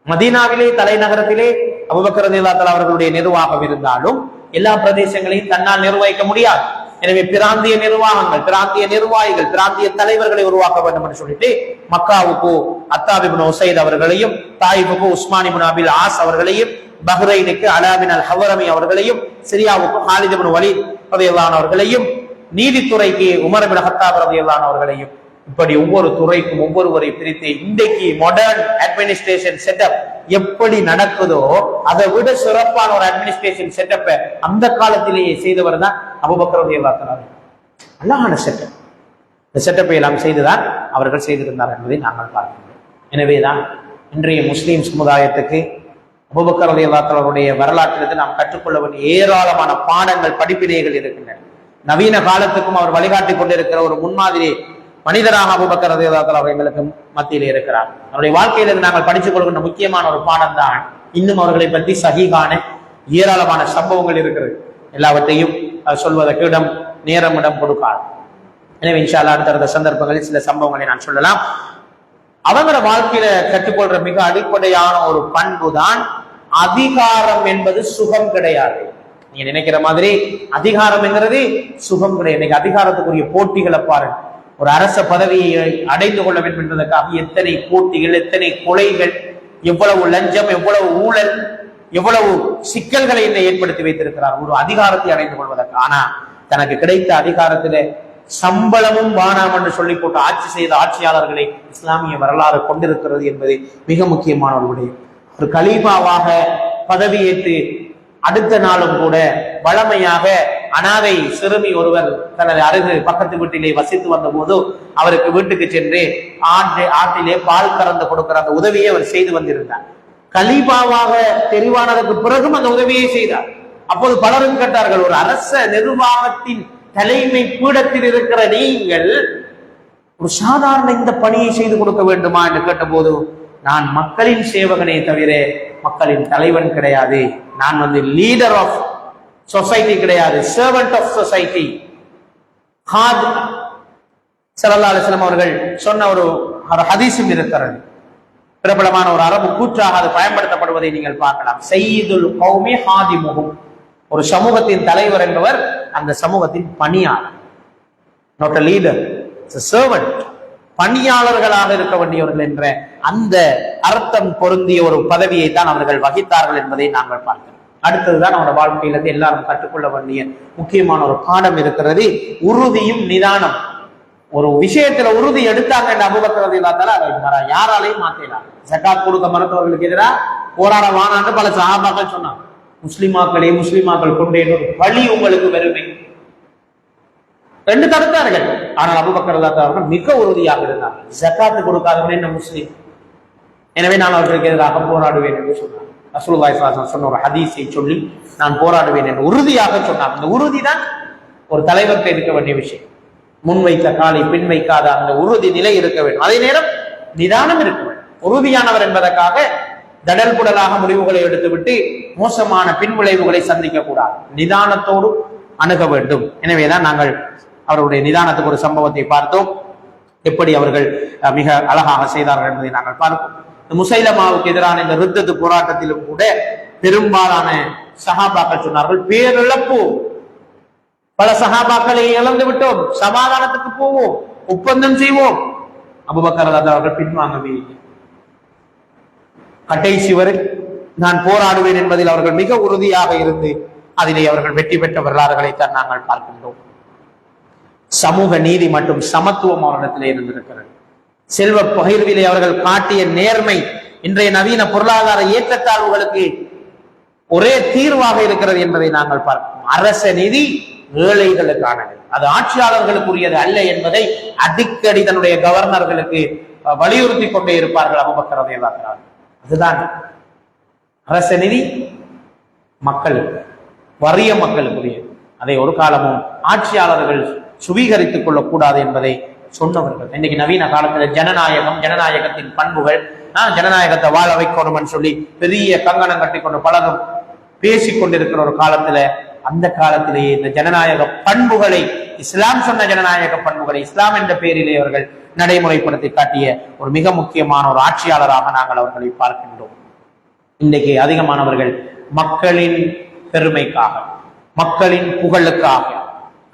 மதீனாவிலே தலைநகரத்திலே அபூபக்கர் ரலியல்லாஹு அன்ஹு அவர்களுடைய நிர்வாகம் இருந்தாலும் எல்லா பிரதேசங்களையும் தன்னால் நிர்வகிக்க முடியாது. எனவே பிராந்திய நிர்வாகங்கள், பிராந்திய நிர்வாகிகள், பிராந்திய தலைவர்களை உருவாக்க வேண்டும் என்று சொல்லிட்டு மக்காவுக்கு அத்தாப் இப்னு உஸைத் அவர்களையும், தாயிஃபுக்கு உஸ்மான் இப்னு அபில் ஆஸ் அவர்களையும், பஹ்ரைனுக்கு அலா பின் அல் ஹவரமி அவர்களையும், சிரியாவுக்கு காலித் இப்னு வலீத் ரலியல்லாஹு அன்ஹு அவர்களையும், நீதித்துறைக்கு உமர் இப்னு ஹத்தாப் ரலியல்லாஹு அன்ஹு அவர்களையும், இப்படி ஒவ்வொரு துறைக்கும் ஒவ்வொருவரை பிரித்து இன்றைக்கு மாடர்ன் அட்மினிஸ்ட்ரேஷன் செட்டப் எப்படி நடக்குதோ அதை விட சிறப்பான ஒரு அட்மினிஸ்ட்ரேஷன் செட்டப்பை அந்த காலத்திலேயே செய்தவர் தான் அபூபக்கர் ரலியல்லாஹு அன்ஹு. அழகான செட்டப். இந்த செட்டப்பை எல்லாம் செய்துதான் அவர்கள் செய்திருந்தார் என்பதை நாங்கள் பார்க்கிறோம். எனவேதான் இன்றைய முஸ்லீம் சமுதாயத்துக்கு அபூபக்கர் ரலியல்லாஹு அன்ஹு அவருடைய வரலாற்றிலிருந்து நாம் கற்றுக்கொள்ள வேண்டிய ஏராளமான பாடங்கள், படிப்பினைகள் இருக்கின்றன. நவீன காலத்துக்கும் அவர் வழிகாட்டி கொண்டிருக்கிற ஒரு முன்மாதிரி மனிதராக அபூபக்கர் ரலியல்லாஹு அன்ஹு அவர் எங்களுக்கு மத்தியில் இருக்கிறார். அவருடைய வாழ்க்கையிலிருந்து நாங்கள் படித்துக் கொள்கின்ற முக்கியமான ஒரு பாடம் தான், இன்னும் அவர்களை பற்றி சஹீஹான ஏராளமான சம்பவங்கள் இருக்கிறது. எல்லாவற்றையும் சொல்வதற்கு நேரம் கொடுக்காது. எனவே இன்ஷா அல்லாஹ் அடுத்த சந்தர்ப்பங்களில் சில சம்பவங்களை நான் சொல்லலாம். அவங்களோட வாழ்க்கையில கற்றுக்கொள்ற மிக அடிப்படையான ஒரு பண்பு தான் அதிகாரம் என்பது சுகம் கிடையாது. நீங்க நினைக்கிற மாதிரி அதிகாரம் என்கிறது சுகம் கிடையாது. இன்னைக்கு அதிகாரத்துக்குரிய போட்டிகளை பாருங்க. ஒரு அரச பதவியை அடைந்து கொள்ள வேண்டும் என்பதற்காக எத்தனை போட்டிகள், எத்தனை கொலைகள், எவ்வளவு லஞ்சம், எவ்வளவு ஊழல், எவ்வளவு சிக்கல்களை என்னை ஏற்படுத்தி வைத்திருக்கிறார் ஒரு அதிகாரத்தை அடைந்து கொள்வதற்கு. ஆனா தனக்கு கிடைத்த அதிகாரத்திலே சம்பளமும் வானாம் என்று சொல்லி போட்டு ஆட்சி செய்த ஆட்சியாளர்களை இஸ்லாமிய வரலாறு கொண்டிருக்கிறது என்பது மிக முக்கியமான ஒரு விடயம். ஒரு கலீஃபாவாக பதவியேற்று அடுத்த நாளும் கூட வளமையாக அனாதை சிறுமி ஒருவர் தனது அருகு பக்கத்து வீட்டிலே வசித்து வந்த போது அவருக்கு வீட்டுக்கு சென்று ஆட்டிலே பால் கறந்து கொடுக்கிற அந்த உதவியை அவர் செய்து வந்திருந்தார். கலீஃபாவாக தெரிவானதற்கு பிறகும் அந்த உதவியை செய்தார். அப்போது பலரும் கேட்டார்கள், ஒரு அரச நிர்வாகத்தின் தலைமை பீடத்தில் இருக்கிற நீங்கள் ஒரு சாதாரண இந்த பணியை செய்து கொடுக்க வேண்டுமா என்று கேட்டபோது, நான் மக்களின் சேவகனே தவிர மக்களின் தலைவன் கிடையாது, நான் லீடர் ஆஃப் சொசைட்டி கிடையாது, சர்வன்ட் ஆஃப் சொசைட்டி. ஸல்லல்லாஹு அலைஹி வஸல்லம் அவர்கள் சொன்ன ஒரு ஹதீஸும் இருக்கிறது. பிரபலமான ஒரு அரபு கூற்றாக அது பயன்படுத்தப்படுவதை நீங்கள் பார்க்கலாம். சய்யிதுல் கௌமி ஹாதிமுஹும், ஒரு சமூகத்தின் தலைவர் என்பவர் அந்த சமூகத்தின் பணியாளர், not a leader, it's a servant. பணியாளர்களாக இருக்க வேண்டியவர்கள் என்ற அந்த அர்த்தம் பொருந்திய ஒரு பதவியை தான் அவர்கள் வகித்தார்கள் என்பதை நாங்கள் பார்க்கிறோம். அடுத்ததுதான் அவரோட வாழ்க்கையிலிருந்து எல்லாரும் கற்றுக்கொள்ள வேண்டிய முக்கியமான ஒரு பாடம் இருக்கிறது, உறுதியும் நிதானம். ஒரு விஷயத்துல உறுதி எடுத்தாங்க என்ற அபூபக்கர் ரலியல்லாஹு தஆலா யாராலையும் மாற்றலாம். ஜகாத் கொடுக்க மறுத்தவர்களுக்கு எதிராக போராட வானான்னு பல சஹாபாக்கள் சொன்னாங்க. முஸ்லிமாக்கள் கொண்டே ஒரு பழி உங்களுக்கு வெறுமை ரெண்டு தடுத்தார்கள். ஆனால் அபூபக்கர் ரலியல்லாஹு தஆலா அவர்கள் மிக உறுதியாக இருந்தார். ஜகாத்து கொடுக்காதவன் என்ன முஸ்லிம், எனவே நான் அவர்களுக்கு எதிராக போராடுவேன் என்று சொன்னார். ரசூலுல்லாஹி ஸல்லல்லாஹு அலைஹி வஸல்லம் சொன்ன ஒரு ஹதீஸை சொல்லி நான் போராடுவேன் என்று உறுதியாக சொன்னார். அந்த உறுதி தான் ஒரு தலைவருக்கு இருக்க வேண்டிய விஷயம். முன்வைத்த காலை பின் வைக்காத அந்த உறுதி நிலை இருக்க வேண்டும். அதே நேரம் நிதானம் இருக்க வேண்டும். உறுதியானவர் என்பதற்காக தடல் புடலாக முடிவுகளை எடுத்துவிட்டு மோசமான பின்விளைவுகளை சந்திக்க கூடாது, நிதானத்தோடு அணுக வேண்டும். எனவேதான் நாங்கள் அவருடைய நிதானத்துக்கு ஒரு சம்பவத்தை பார்த்தோம், எப்படி அவர்கள் மிக அழகாக செய்தார்கள் என்பதை நாங்கள் பார்ப்போம். முசைலமாவுக்கு எதிரான இந்த ரித்தத்து போராட்டத்திலும் கூட பெரும்பாலான சஹாபாக்கள் சொன்னார்கள், பேரிழப்பு, பல சஹாபாக்களை இழந்து விட்டோம், சமாதானத்துக்கு போவோம், ஒப்பந்தம் செய்வோம். அபூபக்கர் ரலியல்லாஹு அவர்கள் பின்வாங்கவே இல்லை. கடைசி வரை நான் போராடுவேன் என்பதில் அவர்கள் மிக உறுதியாக இருந்து அதிலே அவர்கள் வெற்றி பெற்ற வரலாறுகளைத்தான் நாங்கள் பார்க்கின்றோம். சமூக நீதி மற்றும் சமத்துவம் அவரிடத்திலே இருந்திருக்கிறது. செல்வ பகிர்விலே அவர்கள் காட்டிய நேர்மை இன்றைய நவீன பொருளாதார ஏற்றத்தாழ்வுகளுக்கு ஒரே தீர்வாக இருக்கிறது என்பதை நாங்கள் பார்க்கிறோம். அரச நிதி ஏழைகளுக்கானது, அது ஆட்சியாளர்களுக்குரியது அல்ல என்பதை அடிக்கடி தன்னுடைய கவர்னர்களுக்கு வலியுறுத்தி கொண்டே இருப்பார்கள் அபூபக்கர் ரலியல்லாஹு அன்ஹு. அதுதான் அரச நிதி மக்களுக்கு, வறிய மக்களுக்குரியது, அதை ஒரு காலமும் ஆட்சியாளர்கள் சுவீகரித்துக் கொள்ளக்கூடாது என்பதை சொன்னவர்கள். இன்னைக்கு நவீன காலத்துல ஜனநாயகத்தின் பண்புகள், ஜனநாயகத்தை வாழ வைக்கணும்னு சொல்லி பெரிய கங்கணம் கட்டி கொண்டு பலரும் பேசிக் கொண்டிருக்கிற ஒரு காலத்துல, அந்த காலத்திலேயே இந்த ஜனநாயக பண்புகளை, இஸ்லாம் சொன்ன ஜனநாயக பண்புகளை இஸ்லாம் என்ற பெயரிலே அவர்கள் நடைமுறைப்படுத்தி காட்டிய ஒரு மிக முக்கியமான ஒரு ஆட்சியாளராக நாங்கள் அவர்களை பார்க்கின்றோம். இன்றைக்கு அதிகமானவர்கள் மக்களின் பெருமைக்காக, மக்களின் புகழுக்காக,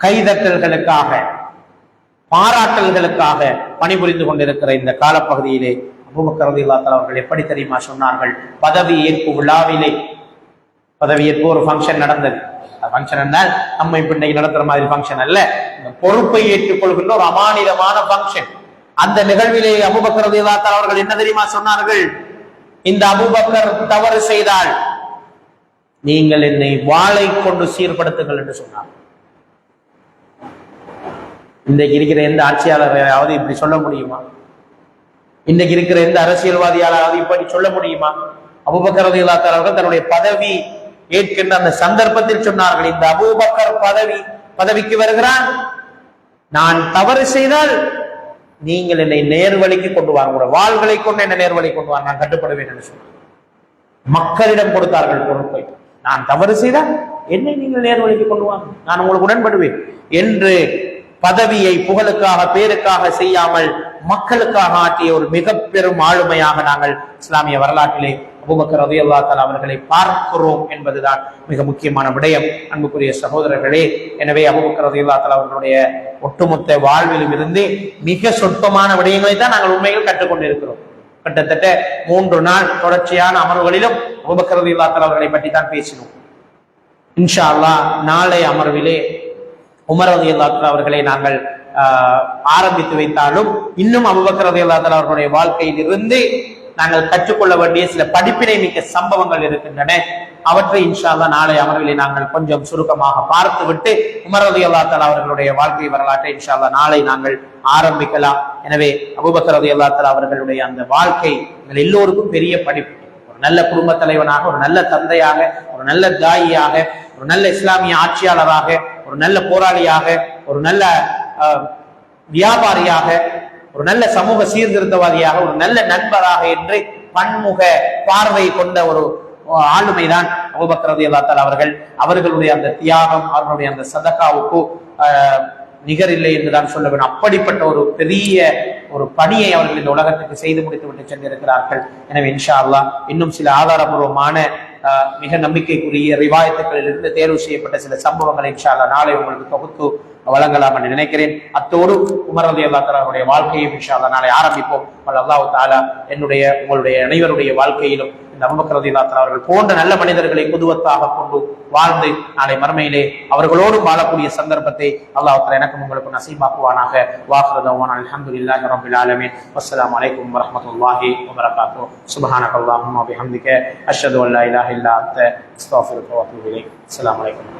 கைதட்டல்களுக்காக, பாராட்டல்களுக்காக பணிபுரிந்து கொண்டிருக்கிற இந்த காலப்பகுதியிலே அபூபக்கர் ரலியல்லாஹு தஆலா அவர்கள் எப்படி தெரியுமா சொன்னார்கள்? பதவி ஏற்பு விழாவிலே, பதவி ஏற்பு ஒரு ஃபங்க்ஷன் நடந்தது. ஃபங்க்ஷன் என்றால் நம்ம இப்ப இன்னைக்கு நடத்துற மாதிரி ஃபங்க்ஷன் அல்ல, இந்த பொறுப்பை ஏற்றுக்கொள்கின்ற ஒரு அமானிதமான ஃபங்க்ஷன். அந்த நிகழ்விலே அபூபக்கர் ரலியல்லாஹு தஆலா அவர்கள் என்ன தெரியுமா சொன்னார்கள்? இந்த அபூபக்கர் தவறு செய்தால் நீங்கள் என்னை வாளை கொண்டு சீர்படுத்துங்கள் என்று சொன்னார். இன்றைக்கு இருக்கிற எந்த ஆட்சியாளராவது இப்படி சொல்ல முடியுமா? இன்றைக்கு இருக்கிற எந்த அரசியல்வாதியாளாவது இப்படி சொல்ல முடியுமா? அபூபக்கர் ரலியல்லாஹு தஆலா அவர்கள் தன்னுடைய பதவி ஏற்கின்ற அந்த சந்தர்ப்பத்தில் சொன்னார்கள், இந்த அபூபக்கர் பதவிக்கு வருகிறான், நான் தவறு செய்தால் நீங்கள் என்னை நேர்வழிக்கு கொண்டு வாங்க, வாள்களை கொண்டு என்ன நேர்வழி கொண்டு வாங்க, நான் கட்டுப்படுவேன் என்று சொன்னார். மக்களிடம் கொடுத்தார்கள் பொறுப்பை. நான் தவறு செய்தால் என்னை நீங்கள் நேர்வழிக்கு கொண்டு வாங்க, நான் உங்களுக்கு உடன்படுவேன் என்று பதவியை புகழுக்காக பேருக்காக செய்யாமல் மக்களுக்காக ஆற்றிய ஒரு மிக பெரும் ஆளுமையாக நாங்கள் இஸ்லாமிய வரலாற்றிலே அபூபக்கர் ரலியல்லாஹு தஆலா அவர்களை பார்க்கிறோம் என்பதுதான் மிக முக்கியமான விடயம். அன்புக்குரிய சகோதரர்களே, எனவே அபூபக்கர் ரலியல்லாஹு தஆலா அவர்களுடைய ஒட்டுமொத்த வாழ்விலும் இருந்து மிக சொற்பமான விடயங்களை தான் நாங்கள் உண்மையில் கற்றுக்கொண்டிருக்கிறோம். கிட்டத்தட்ட 3 நாள் தொடர்ச்சியான அமர்வுகளிலும் அபூபக்கர் ரலியல்லாஹு தஆலா அவர்களை பற்றி தான் பேசினோம். இன்ஷா அல்லாஹ் நாளை அமர்விலே உமர் ரலியல்லாஹு தஆலா அவர்களை நாங்கள் ஆரம்பித்து வைத்தாலும் இன்னும் அபூபக்கர் ரலியல்லாஹு தஆலா அவர்களுடைய வாழ்க்கையில் இருந்து நாங்கள் கற்றுக்கொள்ள வேண்டிய சில படிப்பினை மிக்க சம்பவங்கள் இருக்கின்றன. அவற்றை இன்ஷா அல்லாஹ் நாளை அமர்விலே நாங்கள் கொஞ்சம் சுருக்கமாக பார்த்து விட்டு உமர் ரலியல்லாஹு தஆலா அவர்களுடைய வாழ்க்கை வரலாற்றை இன்ஷா அல்லாஹ் நாளை நாங்கள் ஆரம்பிக்கலாம். எனவே அபூபக்கர் ரலியல்லாஹு தஆலா அவர்களுடைய அந்த வாழ்க்கை எங்கள் எல்லோருக்கும் பெரிய படிப்பு. ஒரு நல்ல குடும்ப தலைவனாக, ஒரு நல்ல தந்தையாக, ஒரு நல்ல தாயியாக, ஒரு நல்ல இஸ்லாமிய ஆட்சியாளராக, ஒரு நல்ல போராளியாக, ஒரு நல்ல வியாபாரியாக, ஒரு நல்ல சமூக சீர்திருத்தவாதியாக, ஒரு நல்ல நண்பராக என்று பன்முக பார்வை கொண்ட ஒரு ஆளுமைதான் அபூபக்கர் ரலியல்லாஹு தஆலா அவர்களுடைய அந்த தியாகம், அவர்களுடைய அந்த சதகாவுக்கு நிகர் இல்லை என்றுதான் சொல்ல வேண்டும். அப்படிப்பட்ட ஒரு பெரிய ஒரு பணியை அவர்கள் இந்த உலகத்துக்கு செய்து முடித்து விட்டு சென்றிருக்கிறார்கள். எனவே இன்ஷா அல்லாஹ் இன்னும் சில ஆதாரபூர்வமான மிக நம்பிக்கைக்குரிய ரிவாயத்துக்களில் இருந்து தேர்வு செய்யப்பட்ட சில சம்பவங்களை இன்ஷா அல்லாஹ் நாளை உங்களுக்கு தொகுத்து வழங்கலாம் என்று நினைக்கிறேன். அத்தோடு உமர் ரலியல்லாஹு தஆலா அவருடைய வாழ்க்கையும் இன்ஷா அல்லாஹ் நாளை ஆரம்பிப்போம். அல்லாஹ் தஆலா என்னுடைய உங்களுடைய அனைவருடைய வாழ்க்கையிலும் இந்த அபூபக்கர் ரலியல்லாஹு தஆலா அவர்கள் போன்ற நல்ல மனிதர்களை குதுவத்தாக கொண்டு வாழ்ந்து நாளை மறுமையிலே அவர்களோடு வாழக்கூடிய சந்தர்ப்பத்தை அல்லாஹ் தஆலா எனக்கும் உங்களுக்கு நசீபாக்குவானாக. வாஹிரு தஅவானா அல்ஹம்துலில்லாஹி ரப்பில் ஆலமீன். வஸ்ஸலாமு அலைக்கும் வரஹ்மத்துல்லாஹி வபரகாத்துஹு. சுப்ஹானக அல்லாஹும்ம வபிஹம்திக அஷ்ஹது அன் லா இலாஹா இல்லா அன்த அஸ்தக்ஃபிருக வ அத்தூபு இலைக். அஸ்ஸலாமு அலைக்கும்.